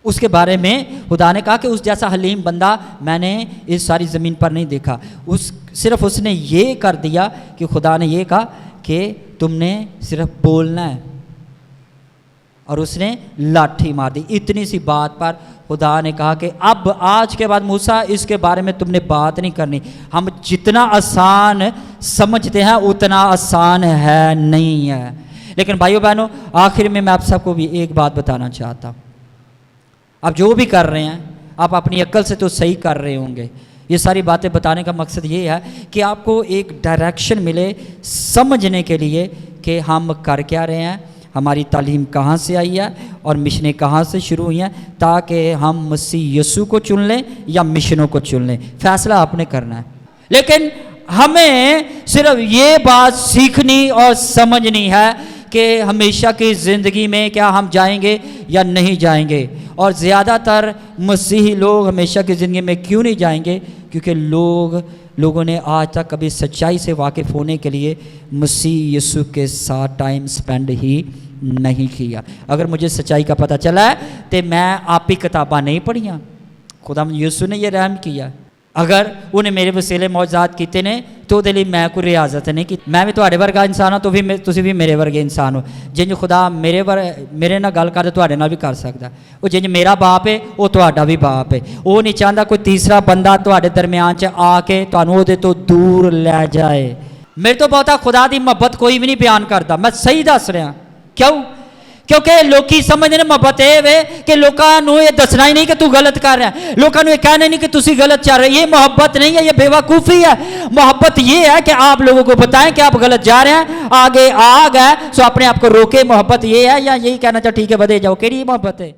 اس کے بارے میں خدا نے کہا کہ اس جیسا حلیم بندہ میں نے اس ساری زمین پر نہیں دیکھا. صرف اس نے یہ کر دیا کہ خدا نے یہ کہا کہ تم نے صرف بولنا ہے, اور اس نے لاٹھی مار دی. اتنی سی بات پر خدا نے کہا کہ اب آج کے بعد موسیٰ اس کے بارے میں تم نے بات نہیں کرنی. ہم جتنا آسان سمجھتے ہیں اتنا آسان ہے نہیں ہے. لیکن بھائیو بہنوں آخر میں آپ سب کو بھی ایک بات بتانا چاہتا ہوں. آپ جو بھی کر رہے ہیں آپ اپنی عقل سے تو صحیح کر رہے ہوں گے. یہ ساری باتیں بتانے کا مقصد یہ ہے کہ آپ کو ایک ڈائریکشن ملے سمجھنے کے لیے کہ ہم کر کیا رہے ہیں, ہماری تعلیم کہاں سے آئی ہے اور مشنیں کہاں سے شروع ہوئی ہیں, تاکہ ہم مسیح یسوع کو چن لیں یا مشنوں کو چن لیں. فیصلہ آپ نے کرنا ہے. لیکن ہمیں صرف یہ بات سیکھنی اور سمجھنی ہے کہ ہمیشہ کی زندگی میں کیا ہم جائیں گے یا نہیں جائیں گے. اور زیادہ تر مسیحی لوگ ہمیشہ کی زندگی میں کیوں نہیں جائیں گے؟ کیونکہ لوگوں نے آج تک کبھی سچائی سے واقف ہونے کے لیے مسیح یسوع کے ساتھ ٹائم سپینڈ ہی نہیں کیا. اگر مجھے سچائی کا پتہ چلا ہے تو میں آپ ہی کتاباں نہیں پڑھیاں. خدا یسوع نے یہ رحم کیا. اگر انہیں میرے وسیلے معجزات کیتے نے تو دے لئی میں کوئی ریاضت نہیں کی. میں بھی تواڈے ورگا انسان ہوں تو بھی تسی بھی میرے ورگے انسان ہو. جنج خدا میرے نال گل کرے تواڈے نال بھی کر سکدا. وہ جنج میرا باپ ہے وہ تواڈا بھی باپ ہے. وہ نہیں چاہتا کوئی تیسرا بندہ تواڈے درمیان چ آ کے تانوں اودے تو دور لے جائے. میرے تو بہتا خدا دی محبت کوئی بھی نہیں بیان کرتا. میں صحیح دس رہا. کیوں؟ کیونکہ لوکی سمجھتے ہیں محبت ہے کہ لوگوں یہ دسنا ہی نہیں کہ تو غلط کر رہا ہے, لوگوں یہ کہنا نہیں کہ تسی غلط چل رہے. یہ محبت نہیں ہے, یہ بے وقوفی ہے. محبت یہ ہے کہ آپ لوگوں کو بتائیں کہ آپ غلط جا رہے ہیں, آگے آ گئے سو اپنے آپ کو روکے. محبت یہ ہے, یا یہی کہنا چاہے ٹھیک ہے بدے جاؤ. کیڑی محبت ہے؟